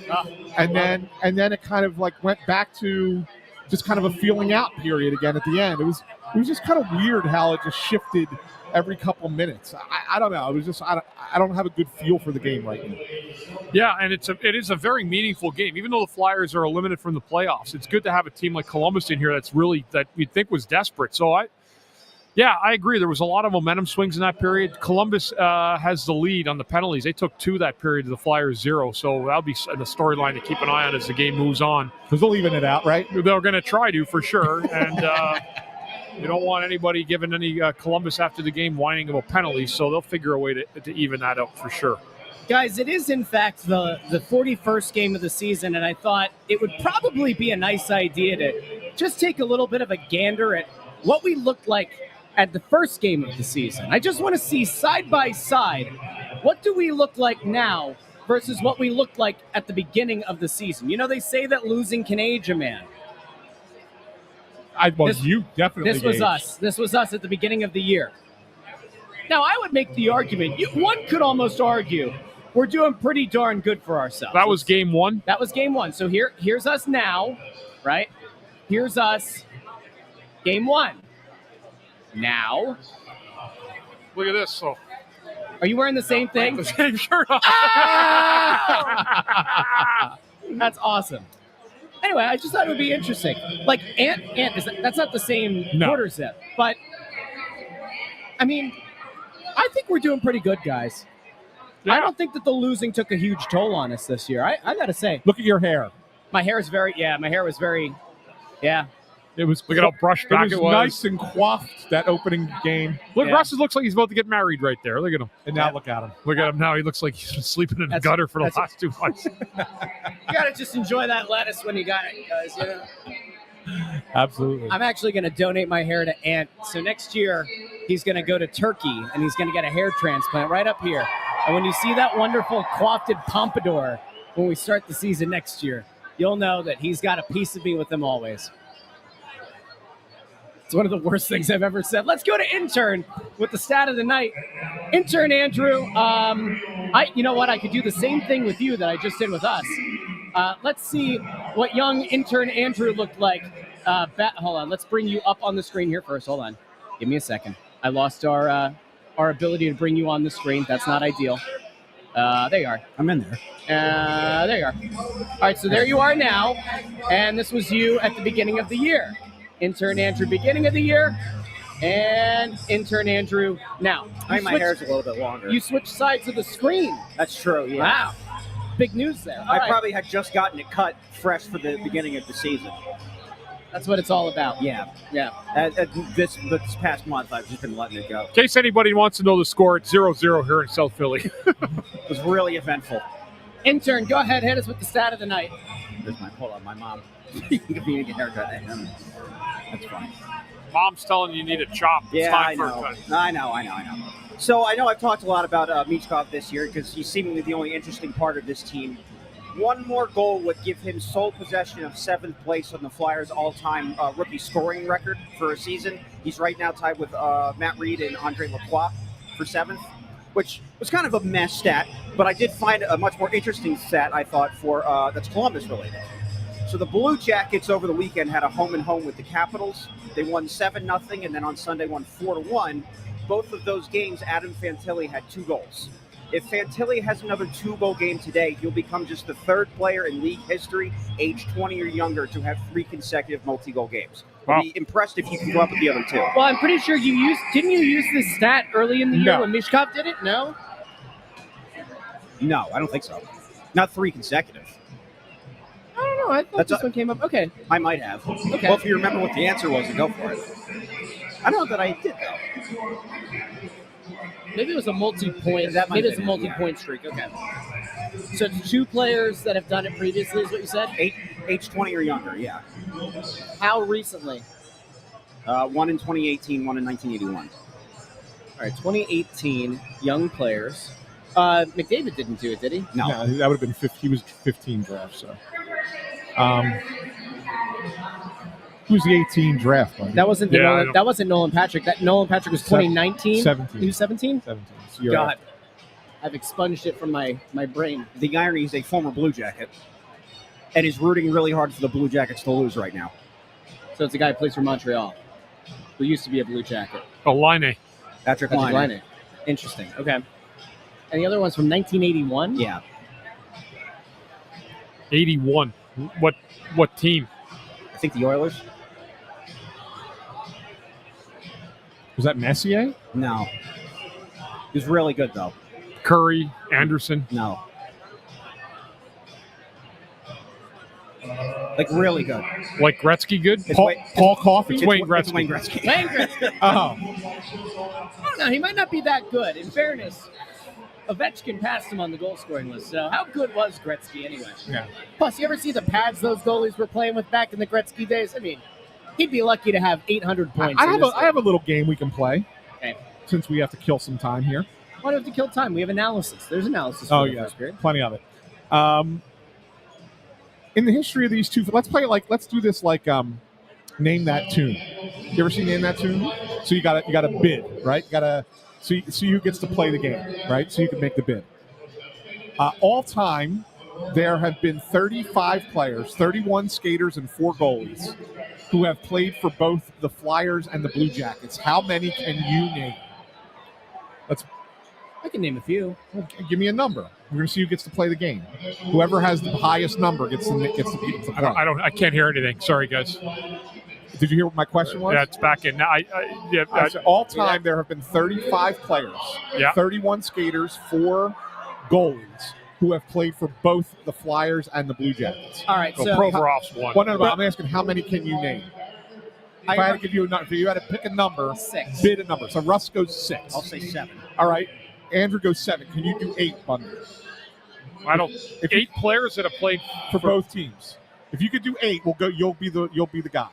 And then it kind of went back to just kind of a feeling out period again at the end. It was just kind of weird how it just shifted every couple minutes. I don't know. It was just I don't have a good feel for the game right now. Yeah, and it is a very meaningful game. Even though the Flyers are eliminated from the playoffs, it's good to have a team like Columbus in here that you'd think was desperate. So I agree. There was a lot of momentum swings in that period. Columbus has the lead on the penalties. They took 2 that period to the Flyers 0. So that'll be the storyline to keep an eye on as the game moves on. Because they'll even it out, right? They're going to try to, for sure. And you don't want anybody giving any Columbus after the game whining about penalties, so they'll figure a way to even that out for sure. Guys, it is, in fact, the 41st game of the season, and I thought it would probably be a nice idea to just take a little bit of a gander at what we looked like at the first game of the season. I just want to see side by side, what do we look like now versus what we looked like at the beginning of the season? They say that losing can age a man. You definitely. This was us. This was us at the beginning of the year. Now, I would make the argument. One could almost argue we're doing pretty darn good for ourselves. That was game 1? That was game 1. So here's us now, right? Here's us, game 1. Now. Look at this. So. Are you wearing the same thing? The same shirt on. That's awesome. Anyway, I just thought it would be interesting. That's not the same quarter zip, but I mean, I think we're doing pretty good, guys. Yeah. I don't think that the losing took a huge toll on us this year. I got to say. Look at your hair. My hair was very. It was. Look at how brushed back it was. Nice and coiffed that opening game. Look, Russ looks like he's about to get married right there. Look at him. And now look at him. Look at him now. He looks like he's been sleeping in a gutter for the last 2 months. You gotta just enjoy that lettuce when you got it, guys. Absolutely. I'm actually going to donate my hair to Ant. So next year, he's going to go to Turkey and he's going to get a hair transplant right up here. And when you see that wonderful coiffed pompadour when we start the season next year, you'll know that he's got a piece of me with him always. It's one of the worst things I've ever said. Let's go to intern with the stat of the night. Intern Andrew, you know what? I could do the same thing with you that I just did with us. Let's see what young intern Andrew looked like. Hold on. Let's bring you up on the screen here first. Hold on. Give me a second. I lost our ability to bring you on the screen. That's not ideal. There you are. I'm in there. There you are. All right, so there you are now. And this was you at the beginning of the year. Intern Andrew, beginning of the year. And intern Andrew. Now, I think my hair's a little bit longer. You switched sides of the screen. That's true, yeah. Wow. Big news there. I probably had just gotten it cut fresh for the beginning of the season. That's what it's all about. Yeah. Yeah. This past month, I've just been letting it go. In case anybody wants to know the score, it's 0-0 here in South Philly. It was really eventful. Intern, go ahead, hit us with the stat of the night. Hold on, my mom. You can get a haircut. That's fine. Mom's telling you need a chop. It's Yeah, time for a cut. I know. So I know I've talked a lot about Michkov this year because he's seemingly the only interesting part of this team. One more goal would give him sole possession of 7th place on the Flyers' all-time rookie scoring record for a season. He's right now tied with Matt Reed and Andre Lacroix for 7th, which was kind of a mess stat, but I did find a much more interesting stat, I thought, for that's Columbus related. So the Blue Jackets over the weekend had a home-and-home with the Capitals. They won 7-0, and then on Sunday won 4-1. Both of those games, Adam Fantilli had 2 goals. If Fantilli has another 2-goal game today, he'll become just the 3rd player in league history, age 20 or younger, to have 3 consecutive multi-goal games. Wow. I'd be impressed if you can go up with the other 2. Well, I'm pretty sure didn't you use this stat early in the year when Michkov did it? No? No, I don't think so. Not 3 consecutive. I don't know. I thought this one came up. Okay. I might have. Okay. Well, if you remember what the answer was, then go for it. I don't know that I did, though. Maybe it was a multi-point. Maybe it's a multi-point streak. Okay. So it's 2 players that have done it previously, is what you said? Age 20 or younger, yeah. How recently? One in 2018, one in 1981. All right, 2018, young players. McDavid didn't do it, did he? No. That would have been 15. He was 15 draft, so. Who's the 18 draft? Buddy? That wasn't that wasn't Nolan Patrick. That Nolan Patrick was 2019. 17. He was 17? 17. So you're God. right. I've expunged it from my brain. The irony is a former Blue Jacket and is rooting really hard for the Blue Jackets to lose right now. So it's a guy who plays for Montreal, who used to be a Blue Jacket. Oh, Laine. Patrick Laine. Interesting. Okay. And the other one's from 1981? Yeah. 81. What team? I think the Oilers. Was that Messier? No. He was really good, though. Curry, Anderson. No. Like, really good. Like Gretzky good? Paul Coffey? It's Wayne Gretzky. It's Wayne Gretzky. Wayne Gretzky. Oh. I don't know. He might not be that good. In fairness, Ovechkin passed him on the goal-scoring list. So how good was Gretzky anyway? Yeah. Plus, you ever see the pads those goalies were playing with back in the Gretzky days? I mean, he'd be lucky to have 800 points. I have a little game we can play. Okay. Since we have to kill some time here. Why do we have to kill time? We have analysis. There's analysis. Oh, for the yeah. first period. Plenty of it. In the history of these two, let's do this like Name That Tune. You ever seen Name That Tune? So you got a bid, right? So who gets to play the game, right? So you can make the bid. All time, there have been 35 players, 31 skaters, and 4 goalies who have played for both the Flyers and the Blue Jackets. How many can you name? I can name a few. Well, give me a number. We're going to see who gets to play the game. Whoever has the highest number gets to play. I can't hear anything. Sorry, guys. Did you hear what my question was? Yeah, it's back in. All time, there have been 35 players, 31 skaters, 4 goalies who have played for both the Flyers and the Blue Jackets. All right, so Provorov's one. Well, no, I'm asking how many can you name? If I had to give you a number, if you had to pick a number, 6. Bid a number. So Russ goes 6. I'll say 7. All right. Andrew goes 7. Can you do 8, Bundy? I don't. 8 players that have played for both teams. If you could do 8, we'll go. You'll be the guy.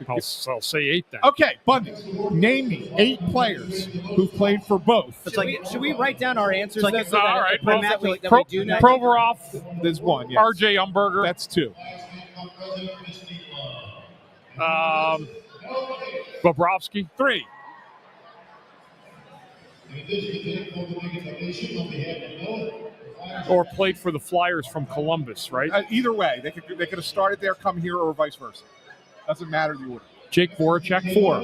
I'll say 8 then. Okay, Bundy. Name me 8 players who've played for both. Should we write down our answers? All right. Provorov. There's 1. Yes. R.J. Umberger. That's 2. Bobrovsky. 3. Or played for the Flyers from Columbus, right? Either way, they could have started there, come here, or vice versa. Doesn't matter the order. Jake Voracek. 4.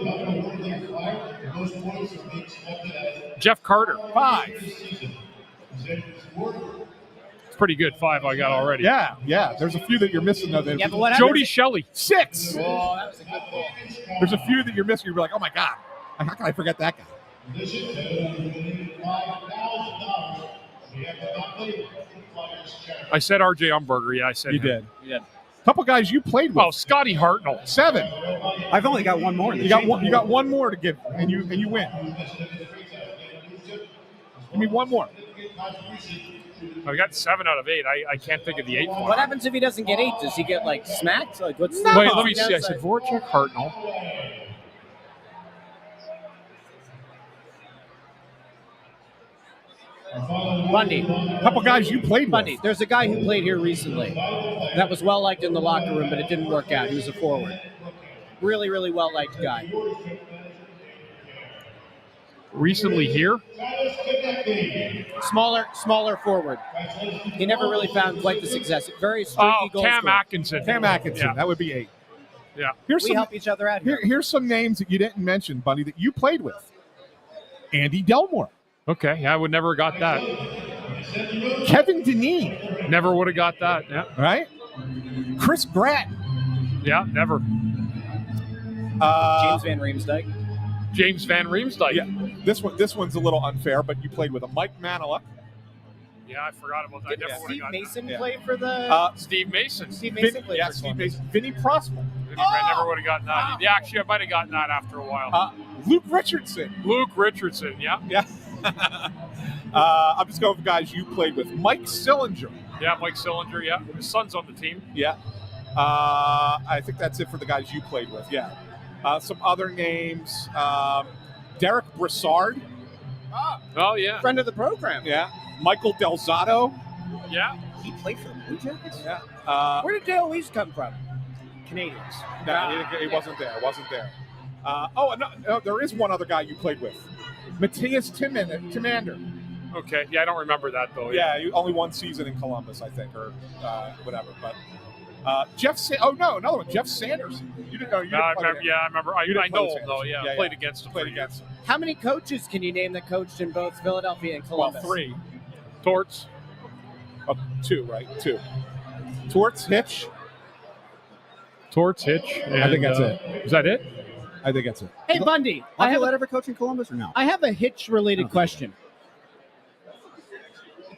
Jeff Carter. 5. It's pretty good. 5 I got already. Yeah. There's a few that you're missing though. Yeah, but what Jody Shelley. 6. Oh, that was a good call. There's a few that you're missing. You're like, oh my god. How can I forget that guy? I said R.J. Umberger. Yeah, I said You him. did. Couple guys you played with. Oh, Scotty Hartnell. 7. I've only got one more. You got one more to give, and you win. Give me one more. I got 7 out of 8. I can't think of the 8th one. What happens if he doesn't get 8? Does he get like smacked? Like what's Wait, let me see. I said Voracek, Hartnell. Bundy. Couple guys you played Bundy. with. There's a guy who played here recently that was well liked in the locker room, but it didn't work out. He was a forward. Really, really well liked guy. Recently here? Smaller forward. He never really found quite the success. Very streaky goal Cam scorer. Atkinson. Cam Atkinson. Yeah. That would be 8. Yeah. We help each other out here. Here's some names that you didn't mention, Bundy, that you played with. Andy Delmore. Okay. Yeah, I would never have got that. Kevin Deneen. Never would have got that. Yeah. Right? Chris Gratton. Yeah, never. James Van Riemsdyk. James Van Riemsdyk. Yeah. This one's a little unfair, but you played with a Mike Manila. Yeah, I forgot about that. I never would have Steve got Mason Yeah. play for the... Steve Mason. Steve Mason played for Steve Columbus. Mason. Vinny Prossman. I never would have gotten that. Yeah, actually, I might have gotten that after a while. Luke Richardson. Luke Richardson. Yeah. Yeah. I'm just going with guys you played with. Mike Sillinger. Yeah, Mike Sillinger. Yeah. His son's on the team. Yeah. I think that's it for the guys you played with. Yeah. Some other names. Derek Brassard. Oh, yeah. Friend of the program. Yeah. Michael Delzato. Yeah. He played for the Blue Jackets? Yeah. Where did Dale Weiss come from? Canadians. No, he wasn't there. Wasn't there. No, there is one other guy you played with. Matthias Timander. Okay. Yeah, I don't remember that, though. Yeah, only one season in Columbus, I think, or whatever. But another one. Jeff Sanderson. You didn't know. You No, I didn't play remember. with him. Yeah, I remember. You didn't I play know with him, though. Sanderson. Yeah, played against him. Played against him. How many coaches can you name that coached in both Philadelphia and Columbus? 3. Torts. 2, right? 2. Torts, Hitch. Torts, Hitch. And, I think that's it. Is that it? I think that's it. Hey, Bundy. I have, ever coach in Columbus or no? I have a Hitch-related question.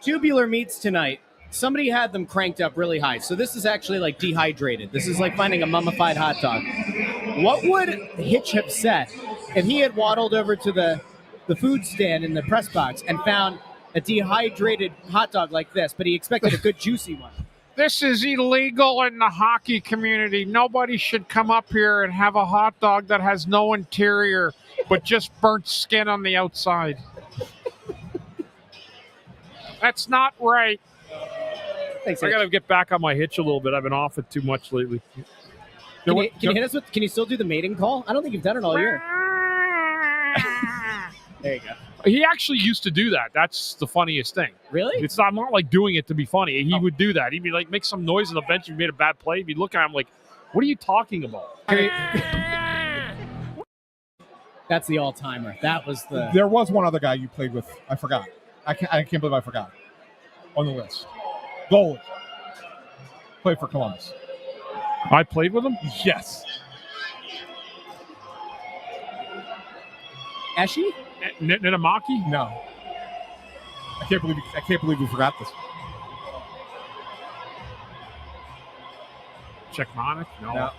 Tubular meats tonight. Somebody had them cranked up really high. So this is actually like dehydrated. This is like finding a mummified hot dog. What would Hitch have said if he had waddled over to the food stand in the press box and found a dehydrated hot dog like this, but he expected a good juicy one? This is illegal in the hockey community. Nobody should come up here and have a hot dog that has no interior, but just burnt skin on the outside. That's not right. Thanks, I got to get back on my hitch a little bit. I've been off it too much lately. Can you hit us with? Can you still do the mating call? I don't think you've done it all year. There you go. He actually used to do that. That's the funniest thing. Really? I'm not like doing it to be funny. He would do that. He'd be like, make some noise on the bench. If he made a bad play, he'd be looking at him like, what are you talking about? That's the all-timer. That was the... There was one other guy you played with. I forgot. I can't believe I forgot. On the list. Goalie. Played for Columbus. I played with him? Yes. Eshy? Ninamaki? No. I can't believe we forgot this. Czechmanic? No. No.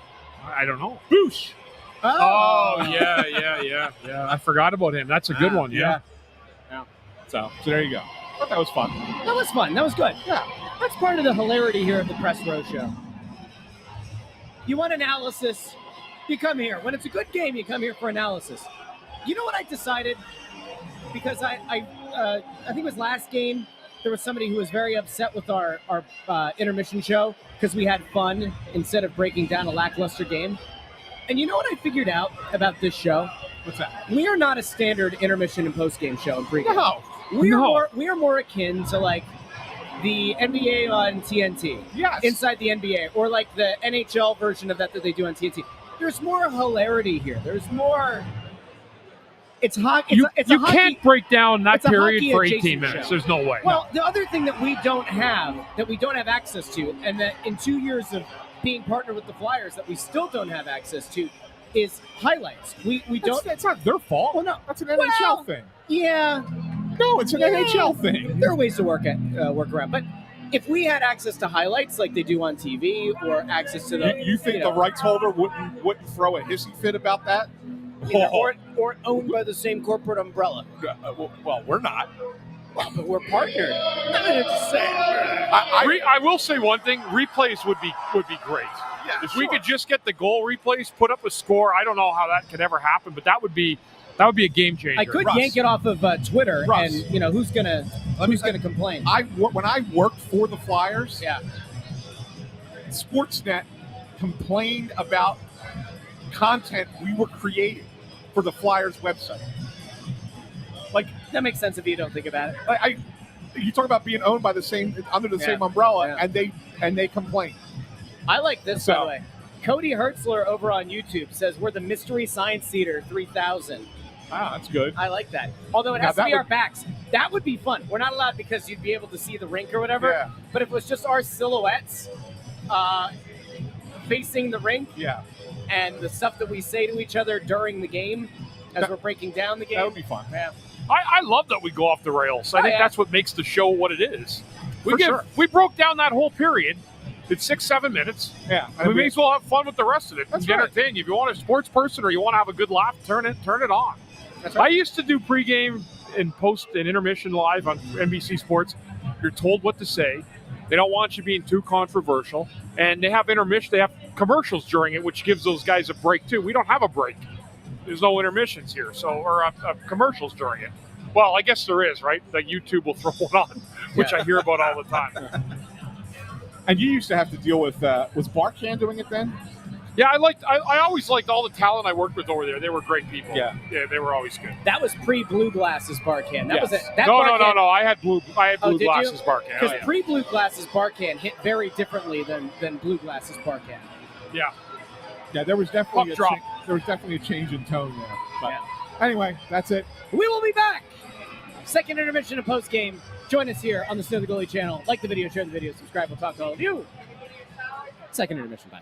I don't know. Boosh. Oh, yeah. I forgot about him. That's a good one. Yeah. So there you go. I thought that was fun. That was fun. That was good. Yeah. That's part of the hilarity here at the Press Row Show. You want analysis, you come here. When it's a good game, you come here for analysis. You know what I decided? Because I think it was last game, there was somebody who was very upset with our intermission show because we had fun instead of breaking down a lackluster game. And you know what I figured out about this show? What's that? We are not a standard intermission and postgame show in pregame. No. We are more akin to like the NBA on TNT. Yes. Inside the NBA, or like the NHL version of that they do on TNT. There's more hilarity here. There's more. It's hockey. You It's a hockey, can't break down that it's a period for 18 hockey-adjacent minutes. show. There's no way. Well, the other thing that we don't have access to, and that in 2 years of being partnered with the Flyers that we still don't have access to, is highlights. We don't. It's not their fault. Well, no. That's an NHL thing. Yeah, No, it's an NHL thing. there are ways to work around. But if we had access to highlights like they do on TV, or access to the, You think the rights holder wouldn't throw a hissy fit about that? or owned by the same corporate umbrella? Well, we're not. Well, but we're partnered. I will say one thing: replays would be great. Yeah, if we could just get the goal replays, put up a score. I don't know how that could ever happen, but that would be a game changer. I could Russ. yank it off of Twitter, Russ. and who's gonna complain? When I worked for the Flyers, Yeah. Sportsnet complained about content we were creating for the Flyers website. Like, That makes sense if you don't think about it. you talk about being owned by the same under the same umbrella, and they complain. I like this, by the way. Cody Hertzler over on YouTube says we're the Mystery Science Theater 3000. Ah, that's good. I like that. Although it Now has to that be our would- backs. That would be fun. We're not allowed because you'd be able to see the rink or whatever. Yeah. But if it was just our silhouettes facing the rink Yeah, and the stuff that we say to each other during the game as we're breaking down the game. that would be fun. Yeah. I love that we go off the rails. I think that's what makes the show what it is. Sure. We broke down that whole period. It's 6-7 minutes. Yeah, We may as well have fun with the rest of it. That's Get right. entertained. If you want a sports person or you want to have a good laugh, turn it on. That's right. I used to do pregame and post and intermission live on NBC Sports. You're told what to say. They don't want you being too controversial. And they have intermission. They have commercials during it, which gives those guys a break too. We don't have a break. There's no intermissions here, or commercials during it. Well, I guess there is, right? Like YouTube will throw one on, which I hear about all the time. And you used to have to deal with was Barkan doing it then? Yeah, I always liked all the talent I worked with over there. They were great people. Yeah, they were always good. That was pre-Blue Glasses Barcan. That was it. No. I had blue did glasses you? Barcan. Because pre-Blue Glasses Barcan hit very differently than Blue Glasses Barcan. Yeah. Yeah, there was definitely Puck drop. there was definitely a change in tone there. But anyway, that's it. We will be back. Second intermission of Postgame. Join us here on the Snow the Goalie channel. Like the video, share the video, subscribe. We'll talk to all of you. Second intermission. Bye.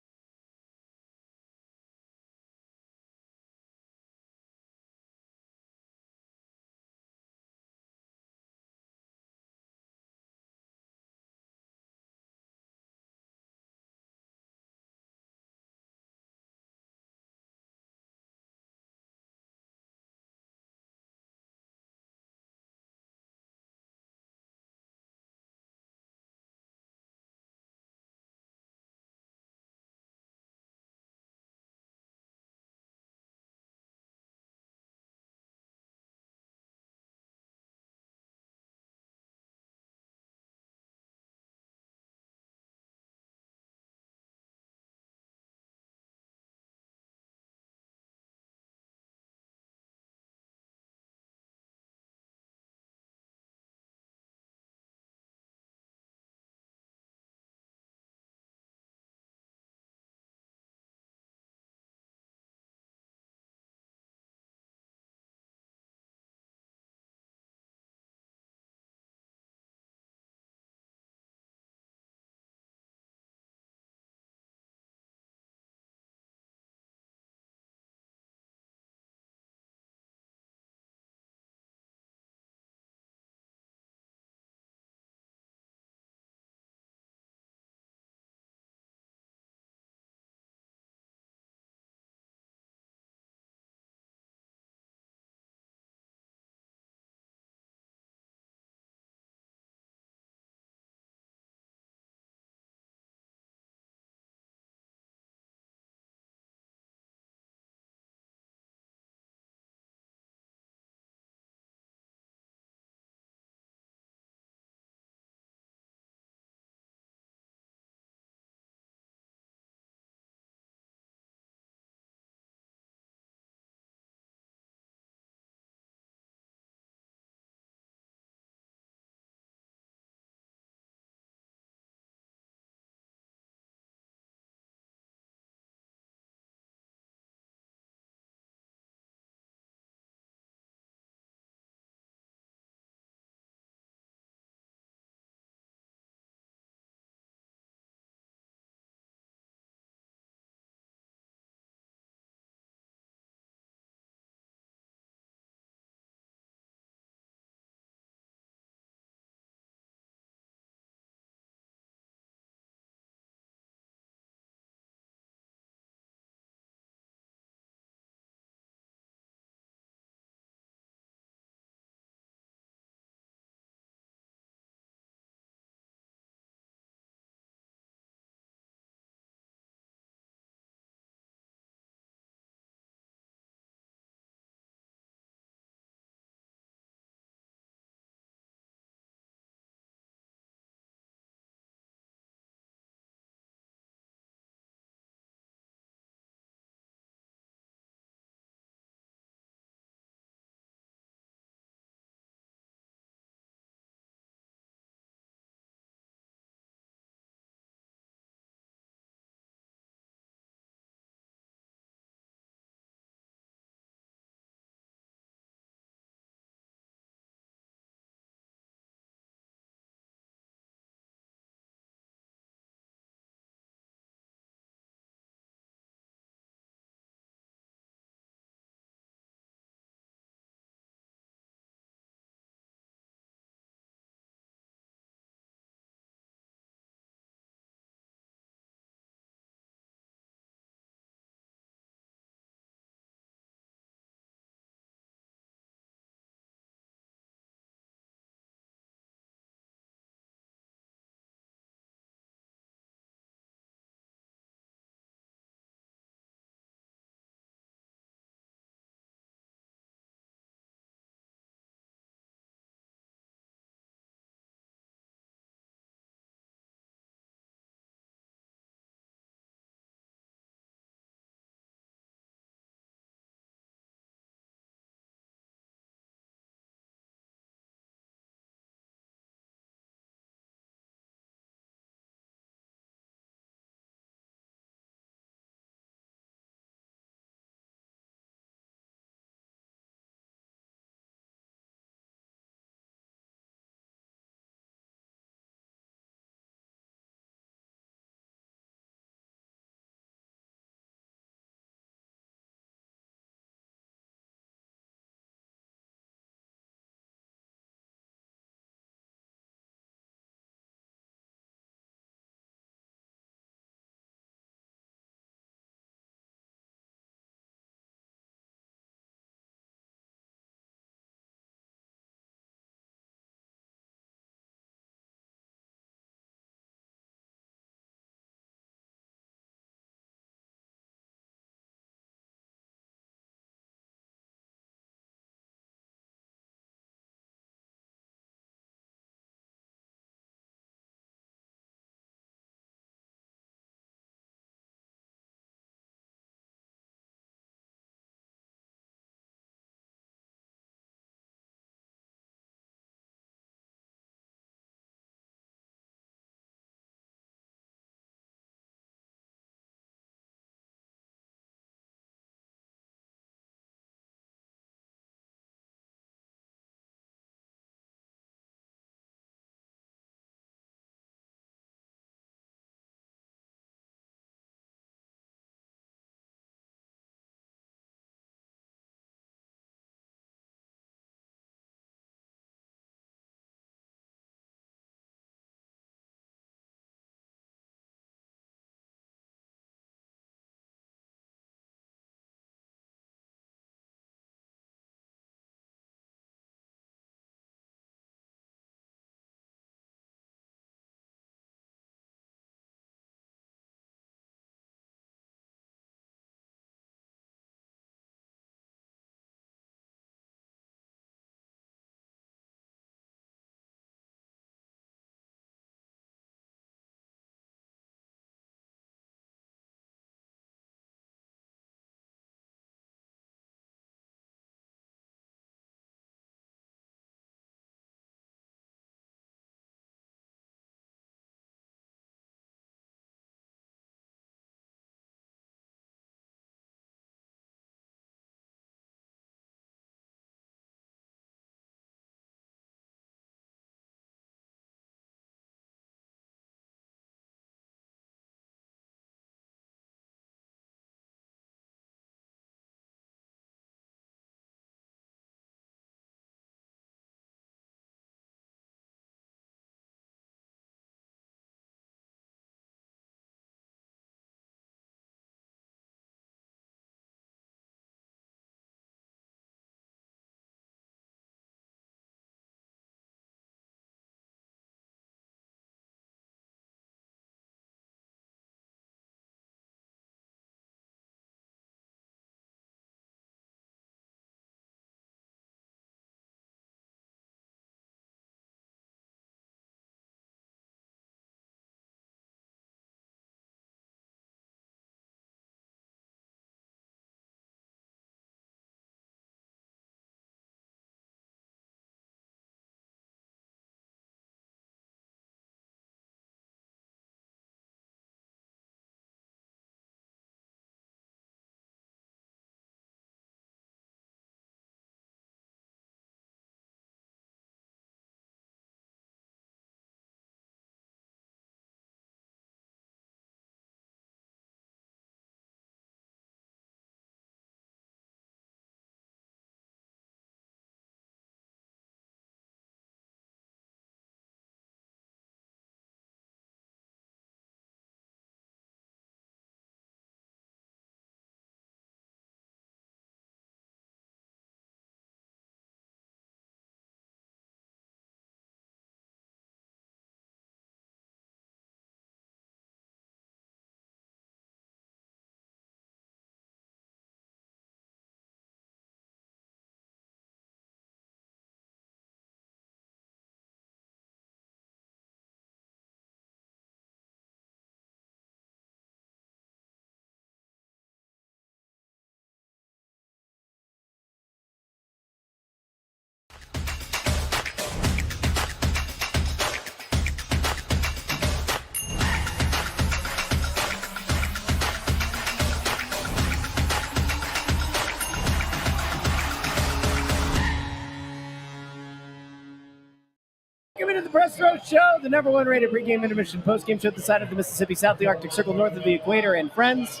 the Press Row Show, the number one rated pregame intermission postgame show at the side of the Mississippi, south of the Arctic Circle, north of the equator. And friends,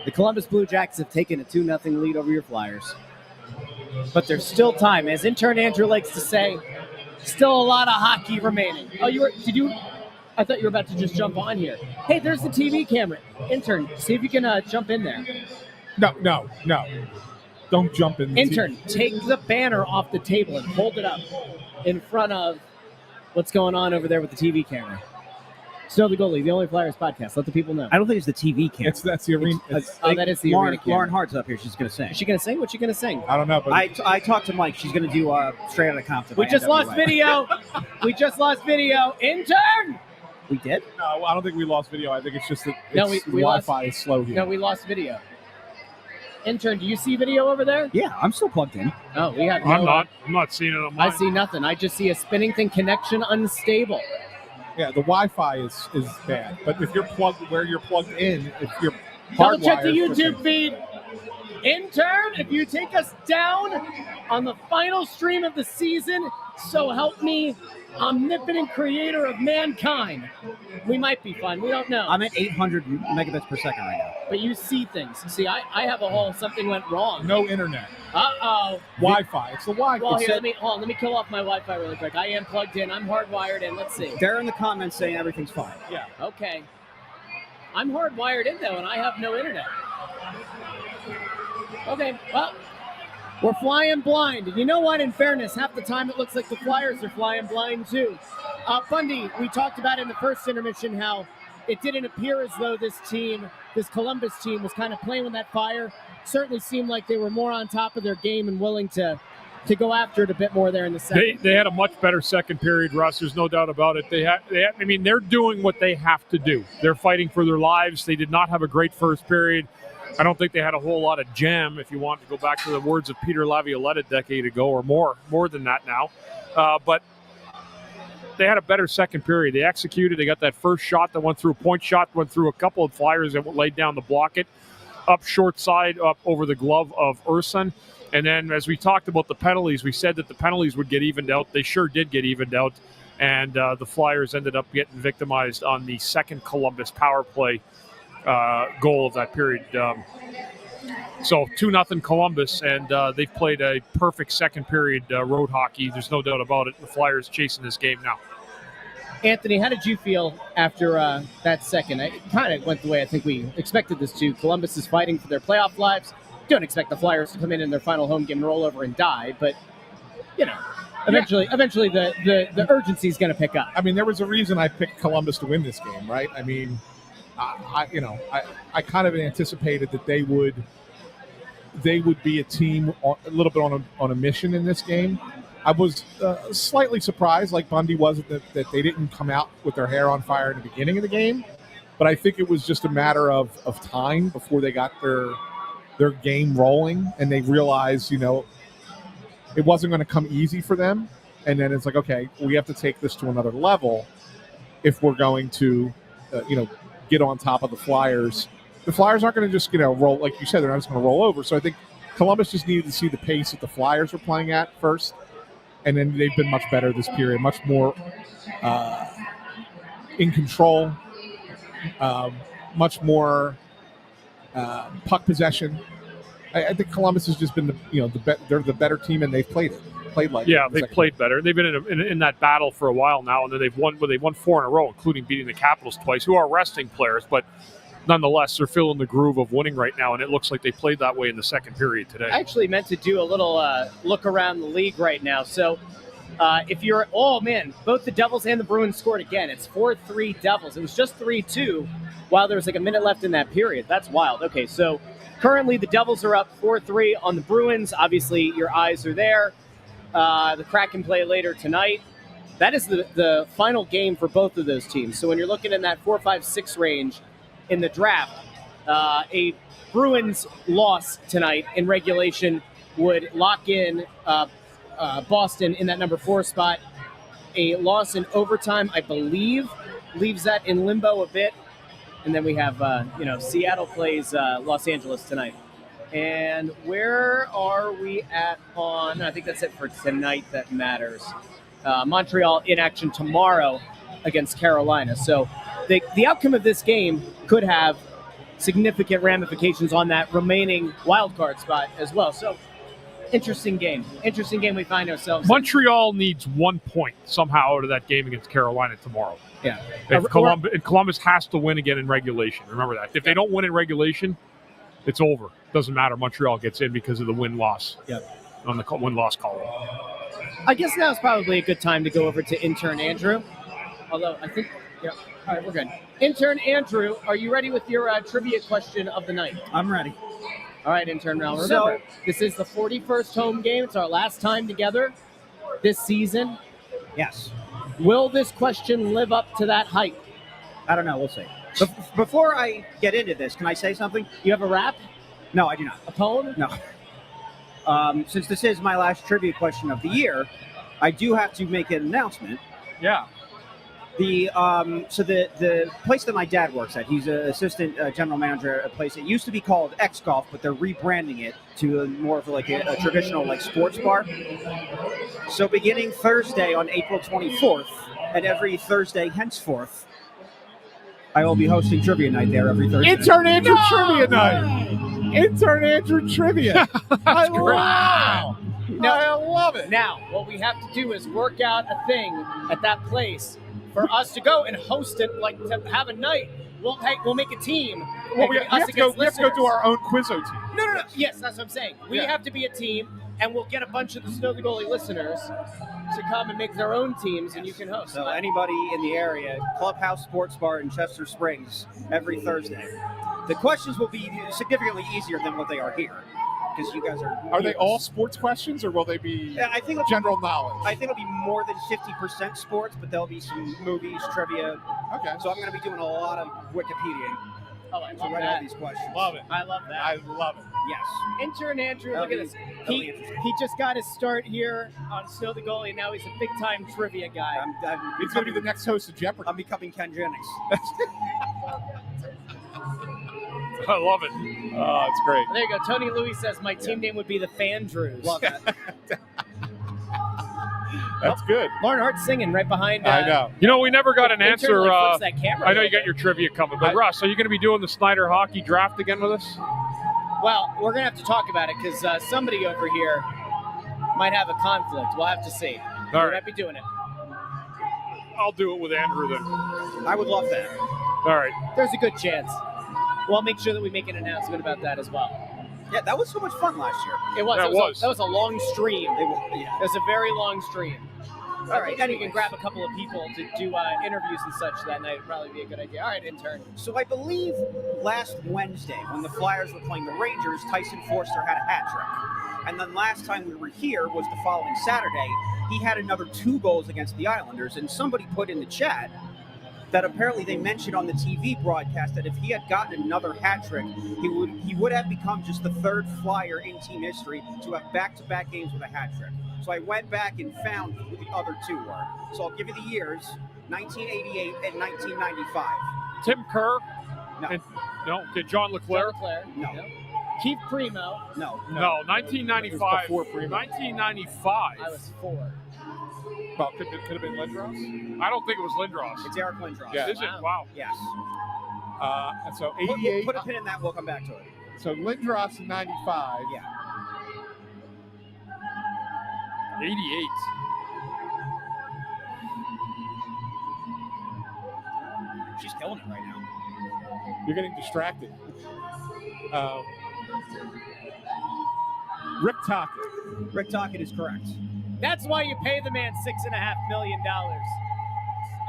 the Columbus Blue Jackets have taken a 2-0 lead over your Flyers. But there's still time. As intern Andrew likes to say, still a lot of hockey remaining. Oh, I thought you were about to just jump on here. Hey, there's the TV camera. Intern, see if you can jump in there. No. Don't jump in. Intern, take the banner off the table and hold it up in front of what's going on over there with the TV camera. Snow the Goalie, the Only Flyers podcast. Let the people know. I don't think it's the TV camera. That's the arena. That is the Lauren, arena camera. Lauren Hart's up here. She's going to sing. Is she going to sing? What's she going to sing? I don't know. But I talked to Mike. She's going to do Straight Outta Compton. We just lost video. Intern! We did? No, I don't think we lost video. I think it's just that we Wi-Fi is slow here. No, we lost video. Intern, do you see video over there? Yeah, I'm still plugged in. Oh, we have. I'm not seeing it on mine. I see nothing. I just see a spinning thing. Connection unstable. Yeah, the Wi-Fi is bad. But if you're plugged where you're plugged in, if you're double check the hardwired, YouTube feed. Intern, if you take us down on the final stream of the season, so help me, omnipotent creator of mankind, we might be fine. We don't know. I'm at 800 megabits per second right now. But you see things. See, I have a whole something went wrong. No internet. Uh-oh. Wi-Fi. It's the Wi-Fi. Well, here, let me kill off my Wi-Fi really quick. I am plugged in. I'm hardwired in. Let's see. They're in the comments saying everything's fine. Yeah. Okay. I'm hardwired in, though, and I have no internet. Okay, well, we're flying blind. And you know what? In fairness, half the time it looks like the Flyers are flying blind, too. Bundy, we talked about in the first intermission how it didn't appear as though this Columbus team, was kind of playing with that fire. Certainly seemed like they were more on top of their game and willing to go after it a bit more there in the second. They had a much better second period, Russ. There's no doubt about it. They're doing what they have to do. They're fighting for their lives. They did not have a great first period. I don't think they had a whole lot of jam, if you want to go back to the words of Peter Laviolette a decade ago, or more than that now. But they had a better second period. They executed. They got that first shot that went through, a point shot went through a couple of Flyers that laid down to block it, up short side, up over the glove of Urson. And then as we talked about the penalties, we said that the penalties would get evened out. They sure did get evened out. And the Flyers ended up getting victimized on the second Columbus power play goal of that period. So 2-0 Columbus, and they've played a perfect second period road hockey. There's no doubt about it. The Flyers chasing this game now. Anthony, how did you feel after that second? It kind of went the way I think we expected this to. Columbus is fighting for their playoff lives. Don't expect the Flyers to come in their final home game and roll over and die, but eventually the urgency is going to pick up. I mean, there was a reason I picked Columbus to win this game, right? I mean, I kind of anticipated that they would be a team a little bit on a mission in this game. I was slightly surprised, like Bundy was, that they didn't come out with their hair on fire in the beginning of the game. But I think it was just a matter of time before they got their game rolling, and they realized, it wasn't going to come easy for them. And then it's like, okay, we have to take this to another level if we're going to, get on top of the Flyers. The Flyers aren't going to just, roll, like you said, they're not just going to roll over. So I think Columbus just needed to see the pace that the Flyers were playing at first, and then they've been much better this period, much more in control, much more puck possession. I think Columbus has just been they're the better team, and they've played better. They've been in that battle for a while now, and then they've won 4 in a row, including beating the Capitals twice, who are resting players, but nonetheless, they're feeling the groove of winning right now, and it looks like they played that way in the second period today. I actually meant to do a little look around the league right now. So both the Devils and the Bruins scored again. It's 4-3 Devils. It was just 3-2 while there was like a minute left in that period. That's wild. Okay, so currently the Devils are up 4-3 on the Bruins. Obviously, your eyes are there. The Kraken play later tonight. That is the final game for both of those teams. So when you're looking in that 4-5-6 range in the draft, a Bruins loss tonight in regulation would lock in Boston in that number 4 spot. A loss in overtime, I believe, leaves that in limbo a bit. And then we have, Seattle plays Los Angeles tonight. And where are we at on? I think that's it for tonight that matters. Montreal in action tomorrow against Carolina. So the outcome of this game could have significant ramifications on that remaining wild card spot as well. So interesting game we find ourselves Montreal needs 1 point somehow out of that game against Carolina tomorrow. Yeah. If Columbus has to win again in regulation. Remember that. If they don't win in regulation, it's over. Doesn't matter. Montreal gets in because of the win-loss on the win-loss column. I guess now is probably a good time to go over to intern Andrew. Although I think, all right, we're good. Intern Andrew, are you ready with your trivia question of the night? I'm ready. All right, intern. Now remember, this is the 41st home game. It's our last time together this season. Yes. Will this question live up to that hype? I don't know. We'll see. Before I get into this, can I say something? You have a rap? No, I do not. A poem? No. Since this is my last trivia question of the year, I do have to make an announcement. Yeah. The place that my dad works at, he's an assistant general manager at a place that used to be called X Golf, but they're rebranding it to more of like a traditional like sports bar. So beginning Thursday on April 24th, and every Thursday henceforth, I will be hosting trivia night there every Thursday. Intern Andrew Trivia Night. Intern Andrew Trivia. I love it. Now, what we have to do is work out a thing at that place for us to go and host it, like to have a night. We'll make a team. Well, we have to go do our own Quizzo team. No. Yes, that's what I'm saying. We have to be a team, and we'll get a bunch of the Snow the Goalie listeners to come and make their own teams, and you can host. So anybody in the area, Clubhouse Sports Bar in Chester Springs, every Thursday. The questions will be significantly easier than what they are here, because you guys are. Are they all sports questions, or will they be I think general knowledge? I think it'll be more than 50% sports, but there'll be some movies, trivia. Okay. So I'm going to be doing a lot of Wikipedia. Oh, I to love write that. all these questions. Love it. I love that. I love it. Yes. Intern Andrew, That'll look at be- this. that'll be He interesting. just got his start here on Snow the Goalie, and now he's a big-time trivia guy. He's going to be the next host of Jeopardy. I'm becoming Ken Jennings. I love it. Oh, it's great. There you go. Tony Louis says my team name would be the Fandrews. Love that. That's good. Lauren Hart's singing right behind. I know. You know, we never got an Intern, answer. like, flips that camera I know a you got little your trivia coming, but Russ, are you going to be doing the Snyder hockey draft again with us? Well, we're going to have to talk about it because somebody over here might have a conflict. We'll have to see. We right. might be doing it. I'll do it with Andrew then. I would love that. All right. There's a good chance. We'll make sure that we make an announcement about that as well. Yeah, that was so much fun last year. It was. That That was a long stream. It Yeah. was a very long stream. All right, And you can anyways. grab a couple of people to do interviews and such that night. Would probably be a good idea. All right, intern. So I believe last Wednesday, when the Flyers were playing the Rangers, Tyson Forster had a hat trick. And then last time we were here was the following Saturday. He had another 2 goals against the Islanders, and somebody put in the chat that apparently they mentioned on the TV broadcast that if he had gotten another hat trick, he would have become just the 3rd Flyer in team history to have back-to-back games with a hat trick. So I went back and found who the other 2 were. So I'll give you the years, 1988 and 1995. Tim Kerr? No. No? Okay, John LeClaire? No. Keith Primo. No. No, 1995. Before Primo. 1995. I was 4. Well, could have been Lindros. I don't think it was Lindros. It's Eric Lindros. Yeah. Is it? Wow. Yes. And so We'll 88. put a pin in that. We'll come back to it. So Lindros in 95. Yeah. 88. She's killing it right now. You're getting distracted. Rick Tocchet. Rick Tocchet is correct. That's why you pay the man $6.5 million. Not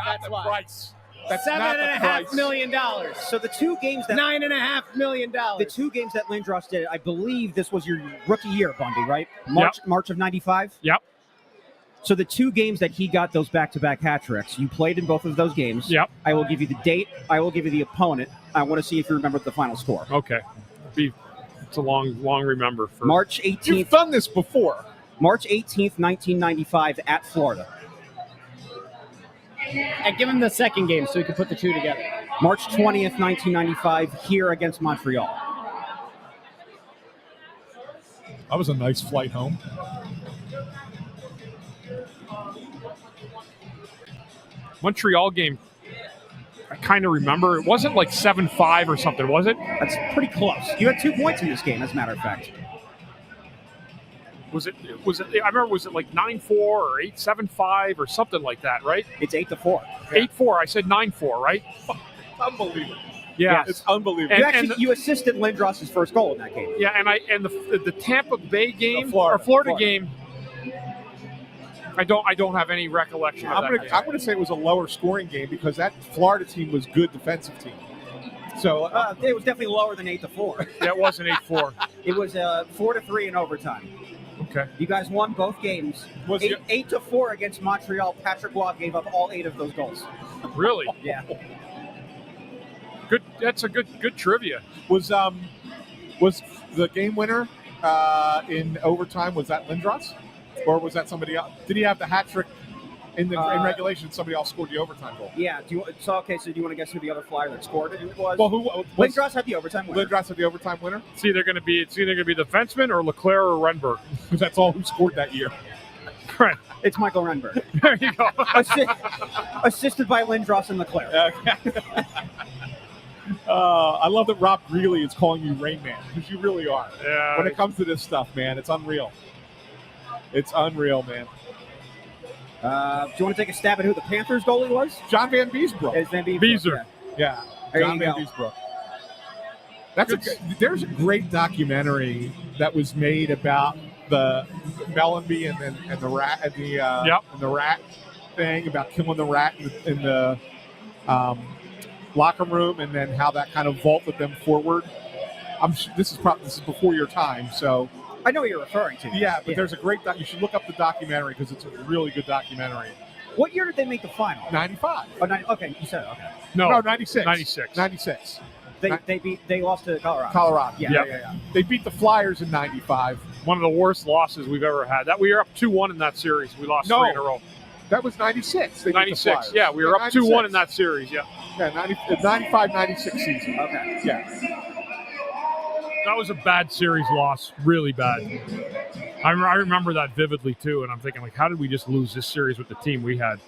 That's the why. price. That's not the $7.5 price. million. So the 2 games that $9.5 million. the 2 games that Lindros did, I believe this was your rookie year, Bundy, right? March of 95? Yep. So the 2 games that he got those back-to-back hat tricks, you played in both of those games. Yep. I will give you the date. I will give you the opponent. I want to see if you remember the final score. Okay. It's a long remember. For March You've 18th, done this before. March 18th, 1995 at Florida. And give him the second game so we can put the 2 together. March 20th, 1995 here against Montreal. That was a nice flight home. Montreal game, I kind of remember. It wasn't like 7-5 or something, was it? That's pretty close. You had 2 points in this game, as a matter of fact. Was it? I remember. Was it like 9-4 or 8-7-5 or something like that? Right? It's 8-4. 8-4. I said 9-4. Right? Unbelievable. Yeah, Yes. It's unbelievable. You assisted Lindros's first goal in that game. Yeah, and the Tampa Bay game Florida. or Florida game. I don't have any recollection of that game. I'm going to say it was a lower scoring game because that Florida team was good defensive team. So It was definitely lower than 8-4. Yeah, it wasn't 8-4. It was 4-3 in overtime. Okay. You guys won both games. Was 8-4 against Montreal. Patrick Roy gave up all 8 of those goals. Really? Yeah. Good. That's a good trivia. was the game winner in overtime? Was that Lindros, or was that somebody else? Did he have the hat trick in regulation? Somebody else scored the overtime goal. Yeah. So do you want to guess who the other flyer that scored it was? Well, who was Lindros had the overtime winner. Lindros had the overtime winner? It's either going to be the defenseman or Leclerc or Renberg. Because that's all who scored that year. Right. It's Michael Renberg. There you go. Assisted by Lindros and Leclerc. I love that Rob Greeley is calling you Rain Man, because you really are. Yeah. When it comes to this stuff, man, it's unreal. It's unreal, man. Do you want to take a stab at who the Panthers goalie was? John Van Beesbrook. It's Van Beesbrook, Beezer. Yeah, There John you Van go. Beesbrook. There's a great documentary that was made about the Mellenby and the rat and the rat thing about killing the rat in the locker room, and then how that kind of vaulted them forward. This is before your time, so I know what you're referring to. yeah. But there's a great you should look up the documentary because it's a really good documentary. What year did they make the final? 95. Oh, okay, you said it. Okay. No, 96. 96. 96. They lost to Colorado. Colorado. Yeah. Yep. Yeah. They beat the Flyers in 95. One of the worst losses we've ever had. That we were up 2-1 in that series. We lost 3 in a row. That was 96. They beat the 96. Flyers. Yeah, we were up 2-1 in that series. Yeah. Yeah, 95-96 season. Okay. Yeah. That was a bad series loss. Really bad. I remember that vividly, too, and I'm thinking, like, how did we just lose this series with the team we had?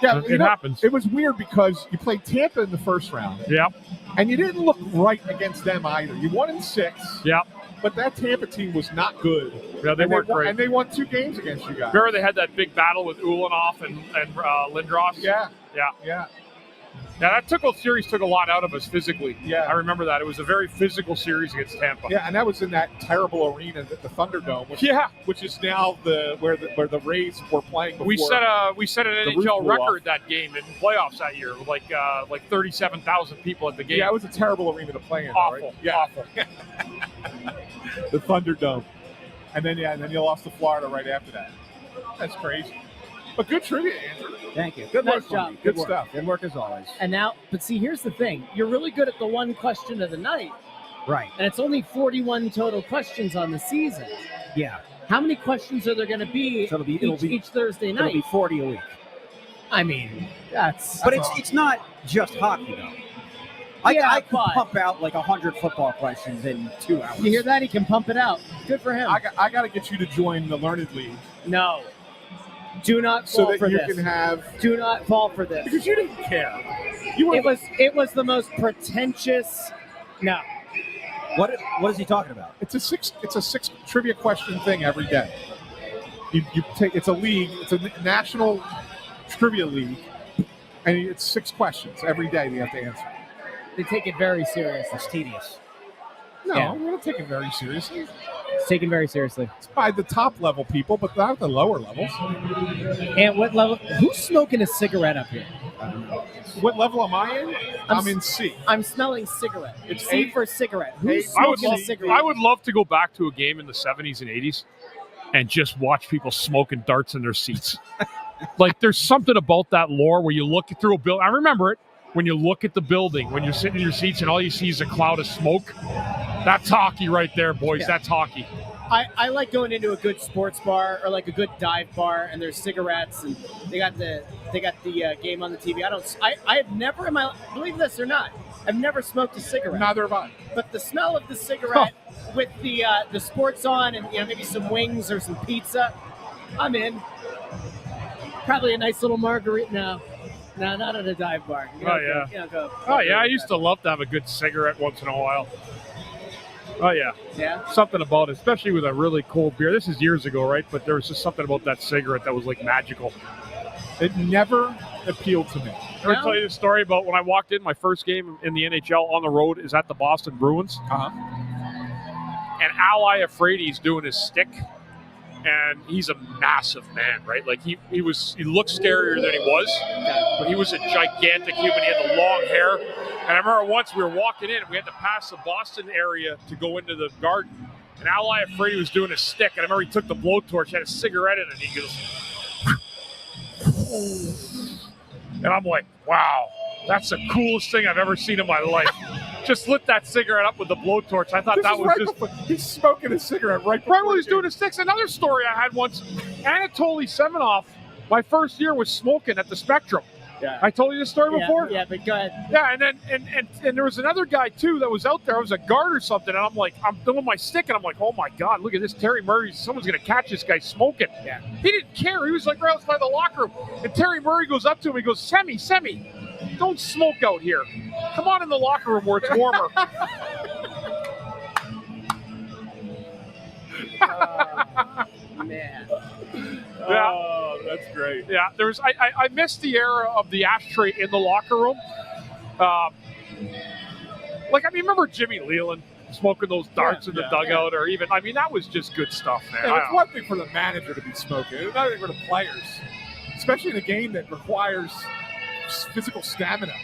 Yeah, It happens. It was weird because you played Tampa in the first round, Yep. and you didn't look right against them either. You won in 6, Yep. but that Tampa team was not good. Yeah, they weren't great. And they won 2 games against you guys. Remember they had that big battle with Ulanoff and Lindros? Yeah. Yeah. Yeah. Yeah, that series took a lot out of us physically. Yeah. I remember that. It was a very physical series against Tampa. Yeah, and that was in that terrible arena, the Thunderdome, which is now where the Rays were playing before. We set an the roof NHL blew record off. that game in playoffs that year, like 37,000 people at the game. Yeah, it was a terrible arena to play in. Awful, right? Yeah. awful. The Thunderdome. And then you lost to Florida right after that. That's crazy. But good trivia, Andrew. Thank you. Good Nice work, job. Bundy. Good work. stuff. Good work as always. And now, but see, here's the thing. You're really good at the one question of the night, Right. and it's only 41 total questions on the season. Yeah. How many questions are there going to be, So it'll be each Thursday It'll night? be 40 a week. I mean, that's But it's not just hockey though. I can but- pump out like 100 football questions in 2 hours. you hear that? He can pump it out. Good for him. I got to get you to join the Learned League No. Do not so fall that for you this. can have. Do not fall for this. Because you didn't care. You were. It was the most pretentious. No. What is he talking about? It's a six trivia question thing every day. You take. It's a league. It's a national trivia league, and it's 6 questions every day you have to answer. They take it very seriously. It's tedious. No, Yeah. we don't take it very seriously. It's taken very seriously. It's by the top level people, but not the lower levels. And what level? Who's smoking a cigarette up here? What level am I in? I'm in C. I'm smelling cigarette. It's C eight- for cigarette. eight- Who's I would smoking a love, cigarette? I would love to go back to a game in the 70s and 80s and just watch people smoking darts in their seats. Like, there's something about that lore where you look through a building. I remember it when you look at the building, when you're sitting in your seats and all you see is a cloud of smoke. That's hockey right there, boys. Yeah. That's hockey. I like going into a good sports bar or like a good dive bar, and there's cigarettes, and they got the game on the TV. I have never in my, believe this or not, I've never smoked a cigarette. Neither have I. But the smell of the cigarette with the sports on, and maybe some wings or some pizza, I'm in. Probably a nice little margarita. No, No, not at a dive bar. Oh, yeah. I used to love to have a good cigarette once in a while. Oh, yeah. Yeah? Something about it, especially with a really cold beer. This is years ago, right? But there was just something about that cigarette that was like magical. It never appealed to me. Ever tell you the story about when I walked in, my first game in the NHL on the road is at the Boston Bruins. Uh-huh. And Al Iafrate's doing his stick. And he's a massive man, right? Like he looked scarier than he was, but he was a gigantic human. He had the long hair. And I remember once we were walking in, and we had to pass the Boston area to go into the garden. And Al Iafrate was doing his stick, and I remember he took the blowtorch, had a cigarette in it, and he goes, and I'm like, wow, that's the coolest thing I've ever seen in my life. Just lit that cigarette up with the blowtorch. I thought This that is was right just before, he's smoking a cigarette right while he's doing his sticks. Another story I had once, Anatoly Semenov, my first year was smoking at the Spectrum. Yeah. I told you this story before? Yeah, but go ahead. Yeah, and then and there was another guy too that was out there. I was a guard or something, and I'm doing my stick, and I'm like, oh my God, look at this, Terry Murray. Someone's gonna catch this guy smoking. Yeah. He didn't care. He was like right outside the locker room, and Terry Murray goes up to him. He goes, Semi, don't smoke out here. Come on in the locker room where it's warmer. Man. Yeah. Oh, that's great. Yeah, I missed the era of the ashtray in the locker room. Remember Jimmy Leland smoking those darts in the dugout, or even, that was just good stuff, man. Yeah, it's one thing for the manager to be smoking. It's another thing for the players, especially in a game that requires physical stamina.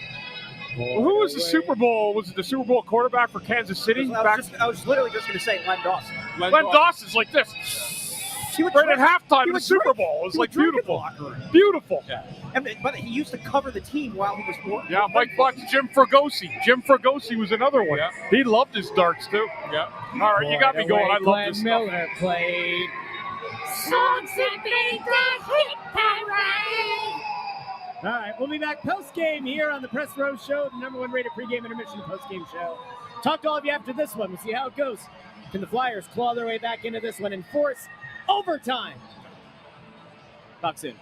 Well, who was the Super Bowl? Was it the Super Bowl quarterback for Kansas City? I was literally just going to say Len Dawson. Len Dawson's like this. He would right at halftime he in the would Super drink. Bowl. It was He like would drink in the beautiful. locker room. Beautiful. Yeah. But he used to cover the team while he was working. Yeah, Mike Buck, Jim Fregosi. Jim Fregosi was another one. Yeah. He loved his darts, too. Yeah. All right, you got me going. I love this stuff. Miller played. Songs that made the hit parade. All right, we'll be back post-game here on the Press Row Show, the number one rated pregame intermission post-game show. Talk to all of you after this one. We'll see how it goes. Can the Flyers claw their way back into this one and force overtime? Talk soon.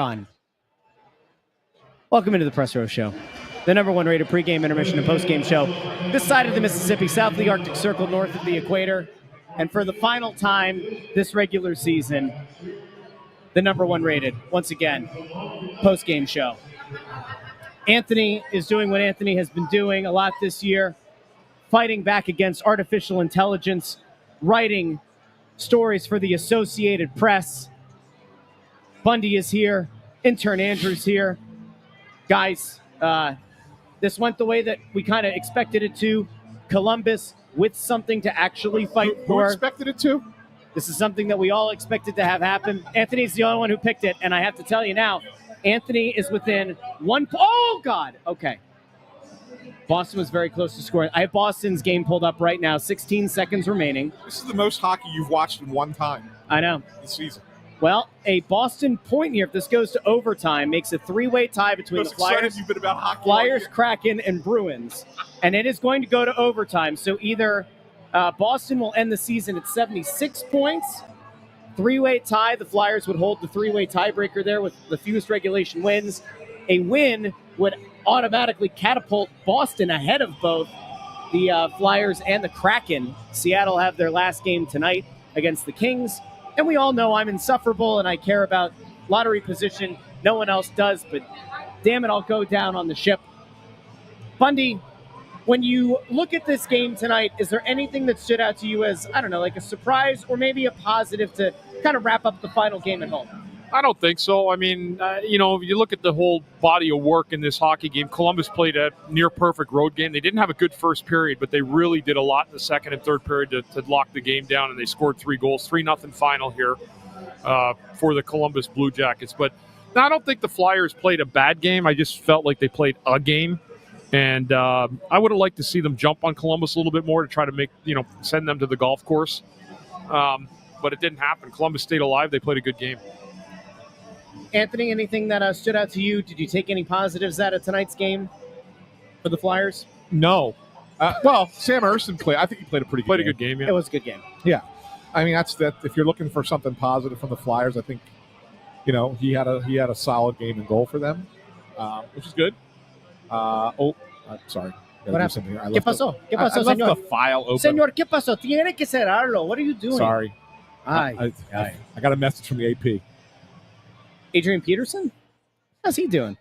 On. Welcome into the Press Row Show, the number one rated pregame, intermission, and postgame show this side of the Mississippi, south of the Arctic Circle, north of the equator. And for the final time this regular season, the number one rated, once again, postgame show. Anthony is doing what Anthony has been doing a lot this year, fighting back against artificial intelligence, writing stories for the Associated Press. Bundy is here. Intern Andrew's here. Guys, this went the way that we kind of expected it to. Columbus with something to actually fight for. Who expected it to? This is something that we all expected to have happen. Anthony's the only one who picked it, and I have to tell you now, Anthony is within one. Oh, God. Okay. Boston was very close to scoring. I have Boston's game pulled up right now. 16 seconds remaining. This is the most hockey you've watched in one time I know. this season. Well, a Boston point here, if this goes to overtime, makes a three-way tie between the Most excited Flyers, you've been about hockey all Flyers, year. Kraken, and Bruins. And it is going to go to overtime. So either Boston will end the season at 76 points, three-way tie. The Flyers would hold the three-way tiebreaker there with the fewest regulation wins. A win would automatically catapult Boston ahead of both the Flyers and the Kraken. Seattle have their last game tonight against the Kings. And we all know I'm insufferable and I care about lottery position. No one else does, but damn it, I'll go down on the ship. Bundy, when you look at this game tonight, is there anything that stood out to you as, I don't know, like a surprise or maybe a positive to kind of wrap up the final game at home? I don't think so. I mean, if you look at the whole body of work in this hockey game, Columbus played a near-perfect road game. They didn't have a good first period, but they really did a lot in the second and third period to lock the game down, and they scored 3 goals, 3-0 final here for the Columbus Blue Jackets. But no, I don't think the Flyers played a bad game. I just felt like they played a game, and I would have liked to see them jump on Columbus a little bit more to try to send them to the golf course. But it didn't happen. Columbus stayed alive. They played a good game. Anthony, anything that stood out to you? Did you take any positives out of tonight's game for the Flyers? No. Well, Sam Ersson I think he played a pretty good game. A good game, yeah. It was a good game. Yeah. I mean, that's that. If you're looking for something positive from the Flyers, I think, he had a solid game and goal for them, which is good. Sorry. What happened? ¿Qué pasó? ¿Qué pasó, I left señor? the file open. Señor, ¿qué pasó? Tiene que cerrarlo. What are you doing? Sorry. Ay. I got a message from the AP. Adrian Peterson? How's he doing?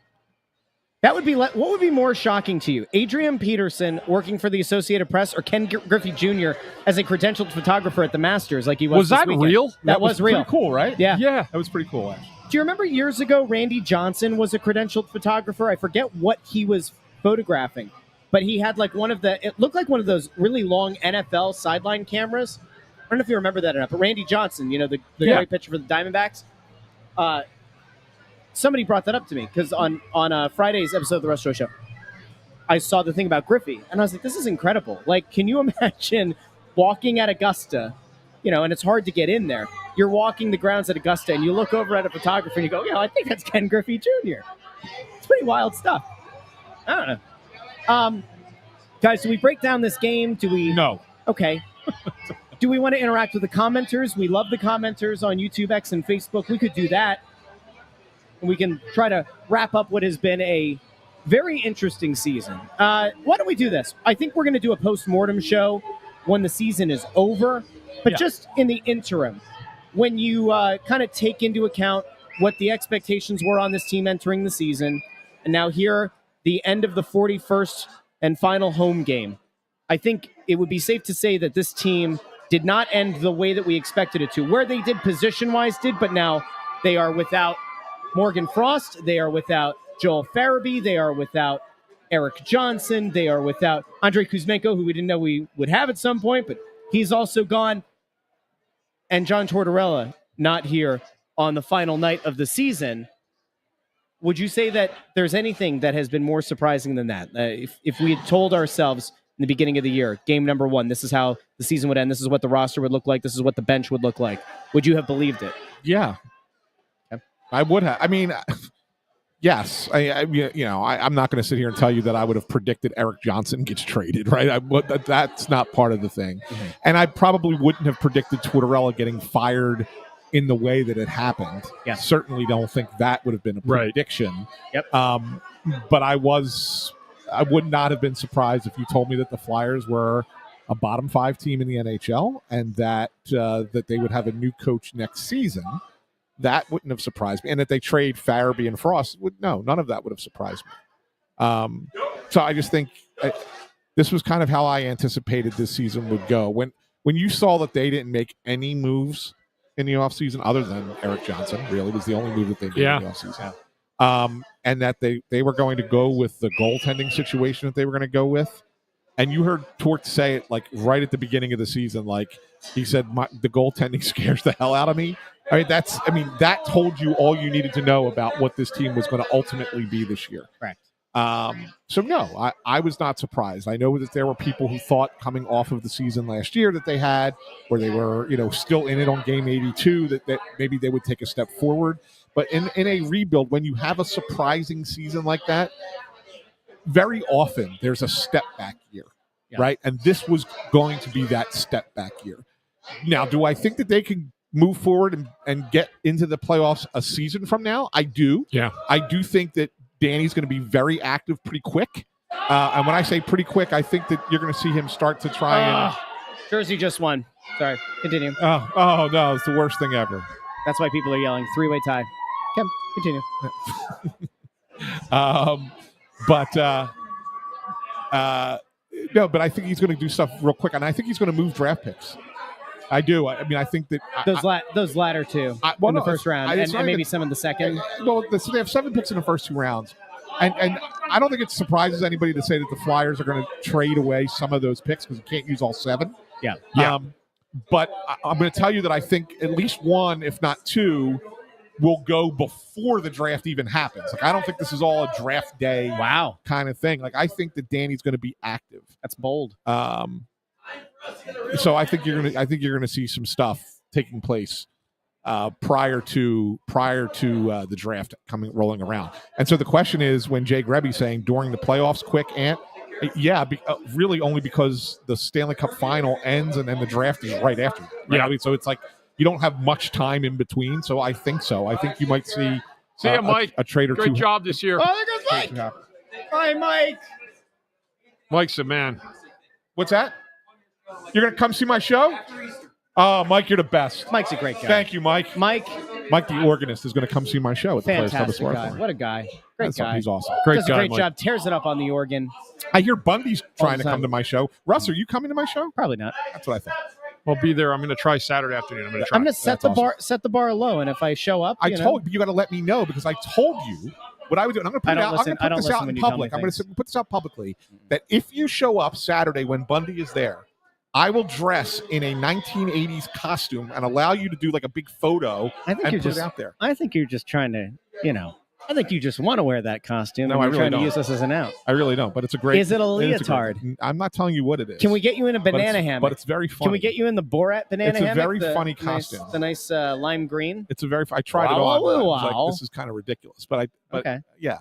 That would be what would be more shocking to you? Adrian Peterson working for the Associated Press or Ken Griffey Jr. as a credentialed photographer at the Masters like he was this that weekend? real? That was real. Pretty cool, right? Yeah. Yeah. That was pretty cool, actually. Do you remember years ago Randy Johnson was a credentialed photographer? I forget what he was photographing, but he had like it looked like one of those really long NFL sideline cameras. I don't know if you remember that or not, but Randy Johnson, the great pitcher for the Diamondbacks. Somebody brought that up to me because on Friday's episode of the Russ Show, I saw the thing about Griffey, and I was like, this is incredible. Like, can you imagine walking at Augusta, and it's hard to get in there. You're walking the grounds at Augusta, and you look over at a photographer, and you go, I think that's Ken Griffey Jr. It's pretty wild stuff. I don't know. Guys, do we break down this game? Do we? No. Okay. Do we want to interact with the commenters? We love the commenters on YouTube, X, and Facebook. We could do that. And we can try to wrap up what has been a very interesting season. Why don't we do this? I think we're going to do a post-mortem show when the season is over. But just in the interim, when you kind of take into account what the expectations were on this team entering the season, and now here, the end of the 41st and final home game, I think it would be safe to say that this team did not end the way that we expected it to. Where they did position-wise but now they are without Morgan Frost, they are without Joel Farabee, they are without Eric Johnson, they are without Andrei Kuzmenko, who we didn't know we would have at some point, but he's also gone. And John Tortorella not here on the final night of the season. Would you say that there's anything that has been more surprising than that? If we had told ourselves in the beginning of the year, game number 1, this is how the season would end, this is what the roster would look like, this is what the bench would look like, would you have believed it? Yeah. Okay. I would have. I mean, yes. I'm not going to sit here and tell you that I would have predicted Eric Johnson gets traded, right? That's not part of the thing. Mm-hmm. And I probably wouldn't have predicted Tortorella getting fired in the way that it happened. Yeah. Certainly don't think that would have been a prediction. Yep. But I would not have been surprised if you told me that the Flyers were a bottom 5 team in the NHL and that they would have a new coach next season. That wouldn't have surprised me. And that they trade Farabee and Frost, none of that would have surprised me. So I just think this was kind of how I anticipated this season would go. When you saw that they didn't make any moves in the offseason other than Eric Johnson, really was the only move that they made in the offseason. And that they were going to go with the goaltending situation that they were going to go with. And you heard Torts say it like right at the beginning of the season, like he said, the goaltending scares the hell out of me. That told you all you needed to know about what this team was going to ultimately be this year. Correct. So no, I was not surprised. I know that there were people who thought coming off of the season last year that they had, where they were, still in it on game 82, that maybe they would take a step forward. But in a rebuild, when you have a surprising season like that, very often there's a step back year, right? And this was going to be that step back year. Now, do I think that they can move forward and get into the playoffs a season from now? I do. Yeah. I do think that Danny's going to be very active pretty quick. And when I say pretty quick, I think that you're going to see him start to try and... Jersey just won. Sorry. Continue. Oh, no. It's the worst thing ever. That's why people are yelling. 3-way tie. Come, continue. No, but I think he's going to do stuff real quick. And I think he's going to move draft picks. I do. I think that those latter two in the first round, and maybe some in the second. So they have 7 picks in the first 2 rounds, and I don't think it surprises anybody to say that the Flyers are going to trade away some of those picks because you can't use all 7. Yeah. But I'm going to tell you that I think at least 1, if not 2, will go before the draft even happens. Like I don't think this is all a draft day kind of thing. Like I think that Danny's going to be active. That's bold. So I think you're gonna see some stuff taking place prior to the draft rolling around. And so the question is, when Jay Grebby's saying during the playoffs, quick, Ant, really only because the Stanley Cup final ends and then the draft is right after. Right? Yeah. So it's like you don't have much time in between. So I think you might see Mike. a trade or two. Great job this year. Oh, there goes Mike. Hi, Mike. Mike's the man. What's that? You're going to come see my show? Oh, Mike, you're the best. Mike's a great guy. Thank you, Mike. Mike, the organist, is going to come see my show at the Players Club of Fantastic guy. What a guy. Great guy. He's awesome. Does a great job. Tears it up on the organ. I hear Bundy's trying to come to my show. Russ, are you coming to my show? Probably not. That's what I thought. I'll be there. I'm going to try Saturday afternoon. I'm going to set the bar low, and if I show up, you got to let me know because I told you what I would do. And I'm going to put it out. I'm going to put this out in public. I'm going to put this out publicly that if you show up Saturday when Bundy is there, I will dress in a 1980s costume and allow you to do like a big photo and put it out there. I think you're just trying to, I think you just want to wear that costume. No, and you're trying to use this as an out. I really don't, but it's a great... Is it a leotard? I'm not telling you what it is. Can we get you in a banana hammock? But it's very funny. Can we get you in the Borat banana hammock? It's a very funny costume. The nice lime green? It's a very... I tried it on. I was like, this is kind of ridiculous. But okay. Yeah.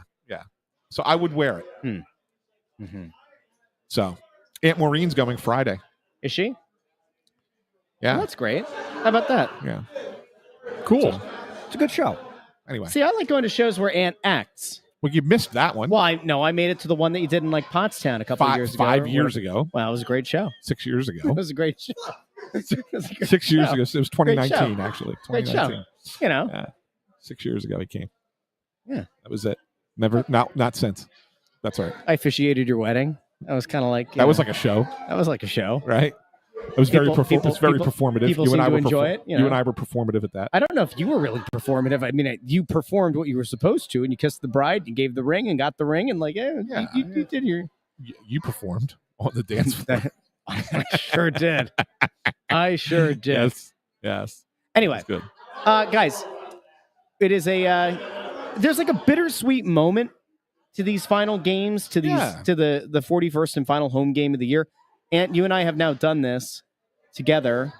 So I would wear it. Mm-hmm. So Aunt Maureen's going Friday. Is she? Yeah. Well, that's great. How about that? Yeah. Cool. So, it's a good show. Anyway. See, I like going to shows where Aunt acts. Well, you missed that one. Well, I made it to the one that you did in like Pottstown a couple of years ago. 5 years ago. Well, it was a great show. 6 years ago. It was a great show. 6 years ago. It was 2019, actually. 2019. Great show. 6 years ago he came. Yeah. That was it. Never, not since. That's right. I officiated your wedding. That was kind of like... That was like a show. That was like a show. Right? It was very performative. People you and I were enjoy it. You and I were performative at that. I don't know if you were really performative. I mean, you performed what you were supposed to, and you kissed the bride, you gave the ring, and got the ring, and you did your... You performed on the dance floor. I sure did. I sure did. Yes. Anyway, good. Guys, it is there's like a bittersweet moment to these final games, to the 41st and final home game of the year. And you and I have now done this together,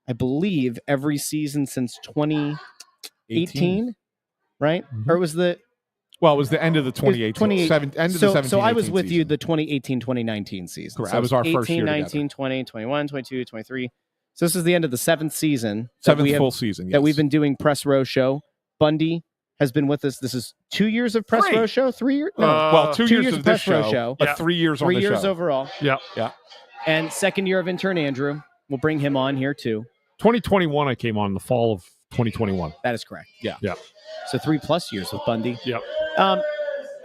I believe, every season since 2018, right? Mm-hmm. Or was the... Well, it was the end of the 2018. End of the 17, so I was with season. you the 2018-2019 season. Correct. So that was our first year 19, together. 20, 21, 22, 23. So this is the end of the 7th season. Seventh full season. Yes. That we've been doing Press Row Show. Bundy has been with us. This is 2 years of Press Row Show. 3 years? No. Well, 2 years of this Press Row Show. But 3 years on the show. 3 years overall. Yeah. Yeah. And second year of intern Andrew. We'll bring him on here too. 2021, I came on the fall of 2021. That is correct. Yeah. Yeah. So 3+ years with Bundy. Yep.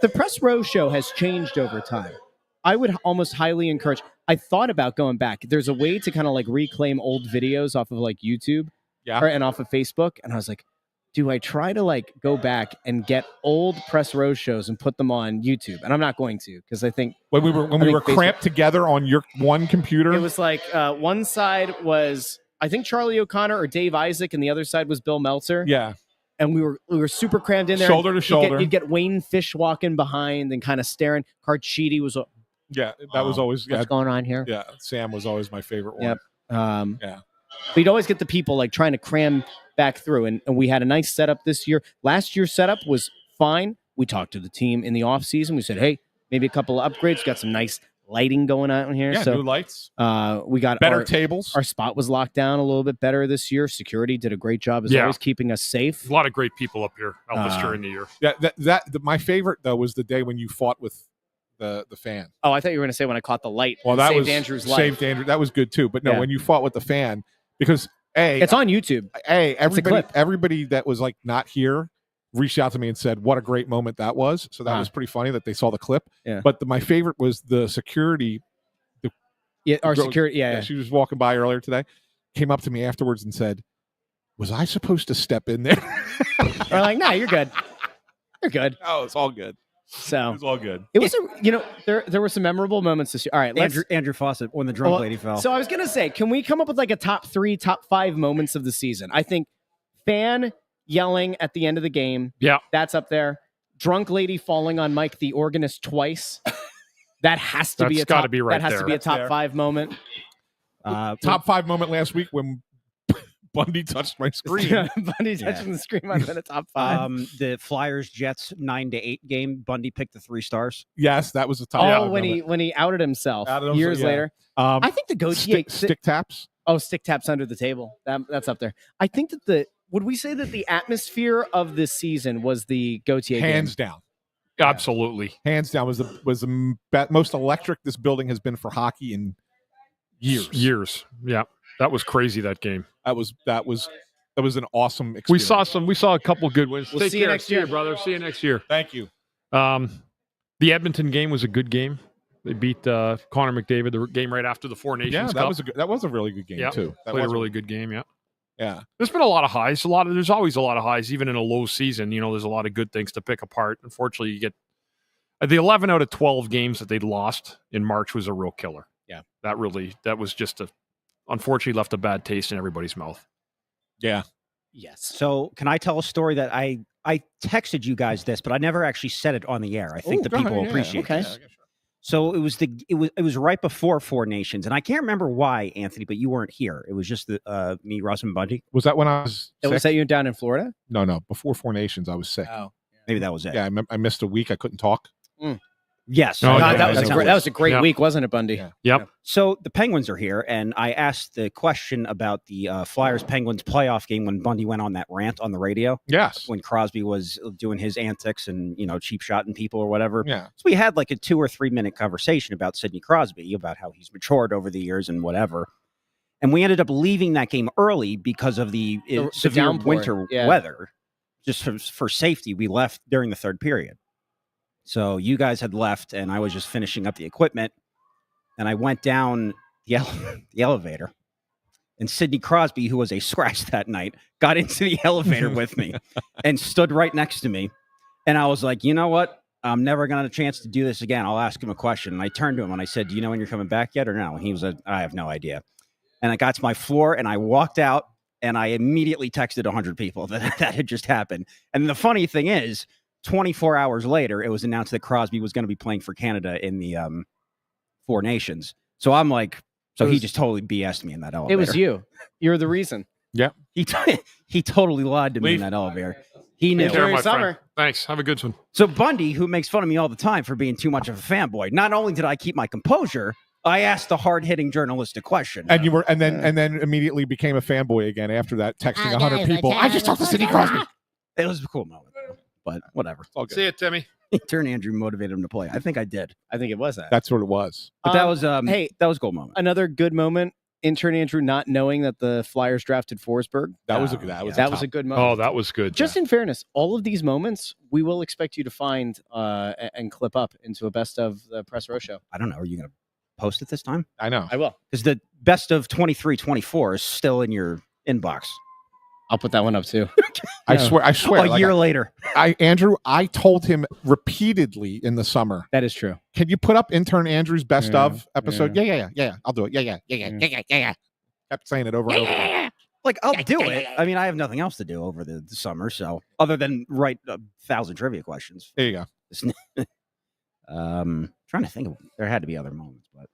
The Press Row Show has changed over time. I would almost highly encourage. I thought about going back. There's a way to kind of like reclaim old videos off of like YouTube and off of Facebook. And I was like, do I try to like go back and get old Press Row shows and put them on YouTube? And I'm not going to, because I think when we were cramped together on your one computer, it was like one side was I think Charlie O'Connor or Dave Isaac, and the other side was Bill Meltzer. Yeah. And we were super crammed in there. Shoulder to shoulder. You'd get Wayne Fish walking behind and kind of staring. Carchidi was. Yeah, that was always. What's going on here? Yeah, Sam was always my favorite one. Yep. Yeah. But you'd always get the people like trying to cram back through. And we had a nice setup this year. Last year's setup was fine. We talked to the team in the off season. We said, hey, maybe a couple of upgrades. Got some nice lighting going on here. Yeah, so, new lights. We got better tables. Our spot was locked down a little bit better this year. Security did a great job as always keeping us safe. A lot of great people up here during the year. Yeah, my favorite though was the day when you fought with the fan. Oh, I thought you were going to say when I caught the light. Well, that saved was Andrew's life. Saved Andrew. That was good too. But no, when you fought with the fan, because it's on YouTube. Everybody that was like not here reached out to me and said what a great moment that was. So that was pretty funny that they saw the clip. Yeah. But my favorite was the security. Security. Yeah, she was walking by earlier today. Came up to me afterwards and said, "Was I supposed to step in there?" We're like, "No, you're good. You're good." Oh, it's all good. So it was all good. It was, there were some memorable moments this year. All right, Andrew Fawcett when the drunk lady fell. So I was gonna say, can we come up with like a top 3, top 5 moments of the season? I think fan yelling at the end of the game. Yeah, that's up there. Drunk lady falling on Mike the organist twice. That has to be a top. Right that has there. to be a top 5 moment. Top 5 moment last week when Bundy touched my screen. Bundy touching the screen might have been a top 5. The Flyers Jets 9-8 game. Bundy picked the 3 stars. Yes, that was a top. Oh, when he outed himself years later. I think the Gauthier stick taps. Oh, stick taps under the table. That's up there. I think that would we say that the atmosphere of this season was the Gauthier hands game? down. Absolutely, hands down was the most electric this building has been for hockey in years. Yeah, that was crazy. That game. That was an awesome experience. We saw a couple good wins. We'll see you next year, brother. See you next year. Thank you. The Edmonton game was a good game. They beat Connor McDavid, the game right after the Four Nations Cup. that was a really good game too. That played a really good game. Yeah. There's been a lot of highs. There's always a lot of highs, even in a low season. There's a lot of good things to pick apart. Unfortunately, you get the 11 out of 12 games that they lost in March was a real killer. Yeah. That was just unfortunately left a bad taste in everybody's mouth. Yeah. Yes. So can I tell a story that I texted you guys this, but I never actually said it on the air. I think the people will appreciate this. So it was right before Four Nations, and I can't remember why, Anthony, but you weren't here. It was just me, Russ, and Bundy. Was that when I was sick? Was that you down in Florida? No. Before Four Nations, I was sick. Oh, maybe that was it. Yeah, I missed a week. I couldn't talk. Yes. That was a great week, wasn't it, Bundy? Yeah. Yep. So the Penguins are here, and I asked the question about the Flyers-Penguins playoff game when Bundy went on that rant on the radio. Yes. When Crosby was doing his antics and, cheap shotting people or whatever. Yeah. So we had like a 2 or 3 minute conversation about Sidney Crosby, about how he's matured over the years and whatever. And we ended up leaving that game early because of the severe winter weather. Just for safety, we left during the third period. So you guys had left, and I was just finishing up the equipment, and I went down the elevator, and Sidney Crosby, who was a scratch that night, got into the elevator with me and stood right next to me. And I was like, you know what? I'm never going to have a chance to do this again. I'll ask him a question. And I turned to him, and I said, do you know when you're coming back yet or no? And he was like, I have no idea. And I got to my floor, and I walked out, and I immediately texted 100 people that had just happened. And the funny thing is, 24 hours later, it was announced that Crosby was going to be playing for Canada in the Four Nations. So I'm like, he just totally BS'd me in that elevator. It was you. You're the reason. Yeah. He totally lied to me in that elevator. He knew. Enjoy your summer. Thanks. Have a good one. So Bundy, who makes fun of me all the time for being too much of a fanboy, not only did I keep my composure I asked the hard-hitting journalistic question. And you were, and then immediately became a fanboy again after that, texting 100 people. I just talked to Sidney Crosby. It was a cool moment, but whatever. All good. See it, Timmy. Intern Andrew motivated him to play. I think I did. I think it was that. That's what it was. But that was hey, that was a goal moment. Another good moment. Intern Andrew not knowing that the Flyers drafted Forsberg. That was a good moment. Oh, that was good. Just in fairness, all of these moments we will expect you to find and clip up into a best of the Press Row show. I don't know. Are you going to post it this time? I know. I will. Because the best of 23-24 is still in your inbox. I'll put that one up too. I swear. A year later. Andrew, I told him repeatedly in the summer. That is true. Can you put up Intern Andrew's best of episode? Yeah. Yeah. I'll do it. Yeah. Kept saying it over and over. Like, I'll do it. I mean, I have nothing else to do over the summer, so other than write 1,000 trivia questions. There you go. Trying to think of, there had to be other moments, but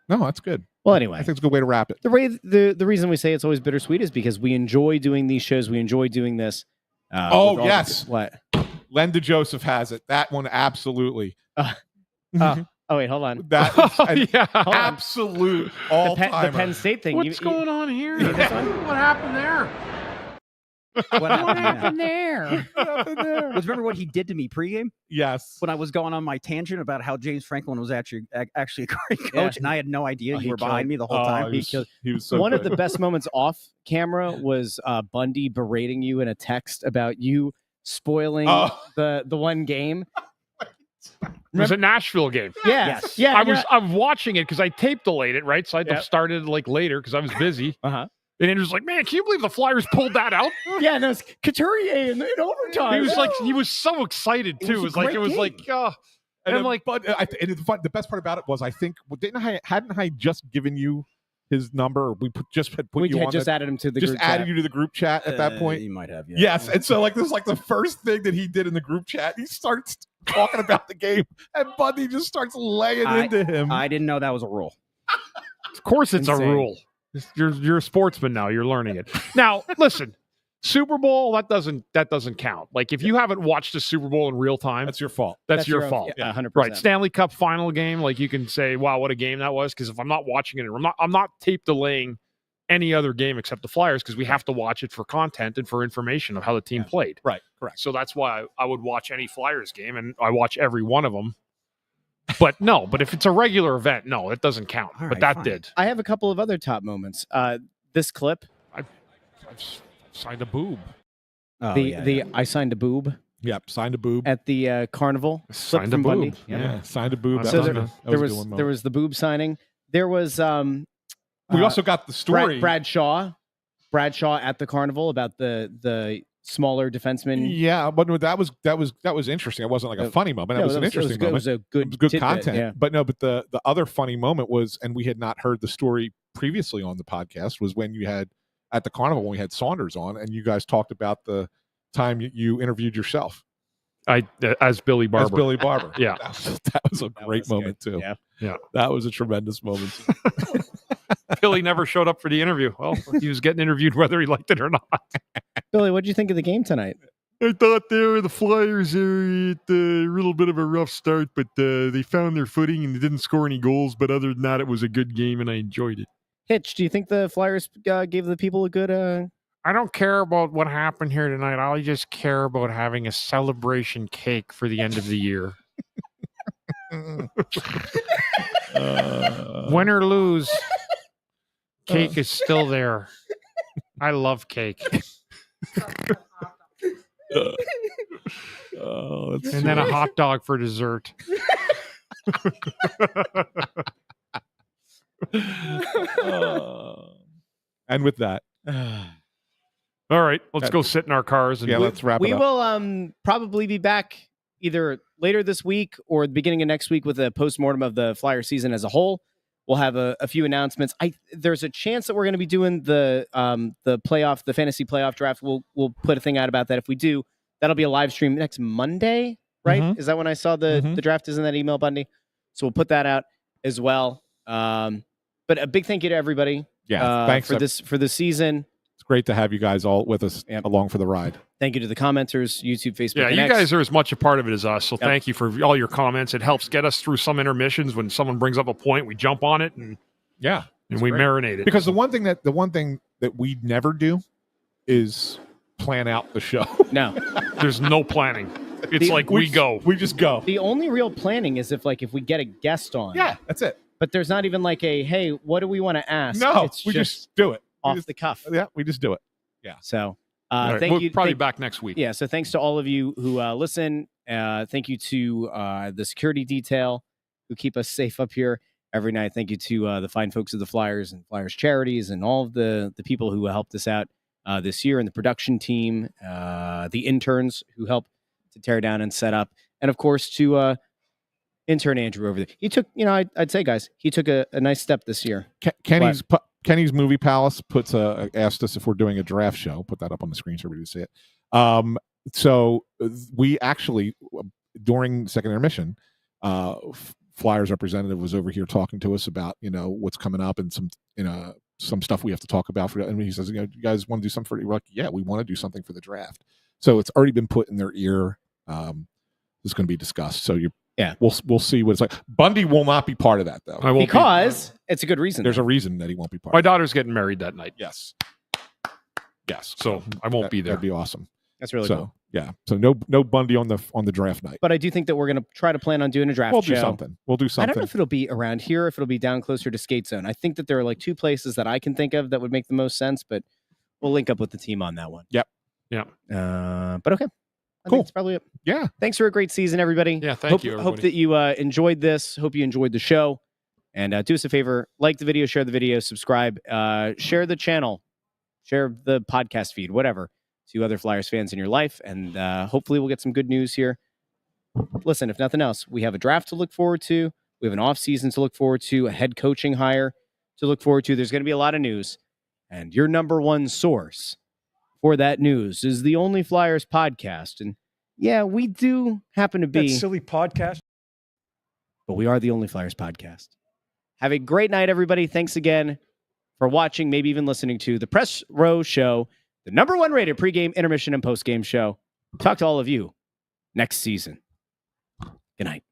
No, that's good. Well, anyway, I think it's a good way to wrap it. The reason we say it's always bittersweet is because we enjoy doing these shows. We enjoy doing this. Oh, yes. What? Linda Joseph has it. That one, absolutely. Oh, wait, hold on. That is absolute all-timer. The Penn State thing. What's going on here? What happened there? what happened there? Remember what he did to me pregame? Yes. When I was going on my tangent about how James Franklin was actually a great coach, and I had no idea you were behind me the whole time. He was so one good. of the best moments off camera was Bundy berating you in a text about you spoiling the one game. It was a Nashville game. Yeah. Yes. Yeah. I was watching it because I tape delayed it, right? So I had to start it like later because I was busy. And Andrew's like, man, can you believe the Flyers pulled that out? Yeah, no, it's Couturier in overtime. He was so excited too. And I'm like, but the best part about it was, I think, hadn't I just given you his number? We added him to the group added chat. you to the group chat at that point. You might have, yeah. Yes, and so this is like the first thing that he did in the group chat. He starts talking about the game, and Bundy just starts laying into him. I didn't know that was a rule. Of course, it's Insane. a rule. You're a sportsman now. You're learning it. Now, listen, Super Bowl that doesn't count. Like if you haven't watched the Super Bowl in real time, that's your fault. That's your fault. Yeah, 100%. Right. Stanley Cup final game. Like you can say, wow, what a game that was. Because if I'm not watching it, I'm not tape delaying any other game except the Flyers because we have to watch it for content and for information of how the team played. Right. Correct. So that's why I would watch any Flyers game, and I watch every one of them. But if it's a regular event, no, it doesn't count. All but right, that fine. did. I have a couple of other top moments. This clip. I've signed a boob. I signed a boob. Yep, signed a boob At the carnival. Clip Signed a from boob. Bundy. Yeah, signed a boob. So That there was the boob signing. There was we also got the story. Bradshaw at the carnival about the smaller defenseman. Yeah, but that was interesting. It wasn't like a funny moment. It was an interesting moment. It was a good good tidbit, content. yeah. But the other funny moment was, and we had not heard the story previously on the podcast, was when you had at the carnival when we had Saunders on, and you guys talked about the time you interviewed yourself. As Billy Barber. As Billy Barber. Yeah. That was a great moment too. Yeah. That was a tremendous moment. Billy never showed up for the interview. Well, he was getting interviewed whether he liked it or not. Billy, what did you think of the game tonight? I thought the Flyers are at a little bit of a rough start, but they found their footing and they didn't score any goals. But other than that, it was a good game and I enjoyed it. Hitch, do you think the Flyers gave the people a good... I don't care about what happened here tonight. I just care about having a celebration cake for the end of the year. Win or lose, cake is still there. I love cake. And then a hot dog for dessert. And with that, all right, let's go sit in our cars and let's wrap it We up. will probably be back either later this week or the beginning of next week with a postmortem of the Flyer season as a whole. We'll have a few announcements. There's a chance that we're going to be doing the fantasy playoff draft. We'll put a thing out about that. If we do, that'll be a live stream next Monday, right? Mhm. Is that when I saw the draft is in that email, Bundy? So we'll put that out as well. But a big thank you to everybody. Yeah, thanks for this season. It's great to have you guys all with us along for the ride. Thank you to the commenters, YouTube, Facebook. Yeah, and you X. guys are as much a part of it as us. So Yep. thank you for all your comments. It helps get us through some intermissions. When someone brings up a point, we jump on it and we marinate it. Because the one thing that we never do is plan out the show. No, there's no planning. It's like we go. We just go. The only real planning is if we get a guest on. Yeah, that's it. But there's not even like a, hey, what do we want to ask? No, it's we just do it. off the cuff. Yeah, we just do it. Yeah. So Right. thank We'll you. probably back next week. Yeah. So thanks to all of you who listen. Thank you to the security detail who keep us safe up here every night. Thank you to the fine folks of the Flyers and Flyers Charities and all of the people who helped us out this year, and the production team, the interns who helped to tear down and set up, and of course to intern Andrew over there. He took, I'd say, guys, he took a nice step this year. Kenny's Movie Palace asked us if we're doing a draft show. Put that up on the screen so everybody can see it. So we actually, during second intermission, Flyers representative was over here talking to us about what's coming up and some stuff we have to talk about. And he says, you guys want to do something for it? We're like, yeah, we want to do something for the draft. So it's already been put in their ear. It's going to be discussed. So we'll see what it's like. Bundy will not be part of that though, because it's a good reason. There's a reason that he won't be part. My daughter's getting married that night. Yes. So I won't be there. That'd be awesome. That's really cool. Yeah. So no Bundy on the draft night. But I do think that we're going to try to plan on doing a draft show. We'll do something. I don't know if it'll be around here or if it'll be down closer to Skate Zone. I think that there are like two places that I can think of that would make the most sense, but we'll link up with the team on that one. Yep. Yeah. But okay. I think that's probably it. Yeah. Thanks for a great season, everybody. Yeah. Thank you, everybody. Hope that you enjoyed this. Hope you enjoyed the show. And do us a favor, like the video, share the video, subscribe, share the channel, share the podcast feed, whatever, to other Flyers fans in your life. And hopefully we'll get some good news here. Listen, if nothing else, we have a draft to look forward to. We have an off season to look forward to, a head coaching hire to look forward to. There's going to be a lot of news. And your number one source for that news is the Only Flyers podcast. And yeah, we do happen to be that silly podcast, but we are the Only Flyers podcast. Have a great night, everybody. Thanks again for watching, maybe even listening to the Press Row Show, the number one rated pregame, intermission, and postgame show. Talk to all of you next season. Good night.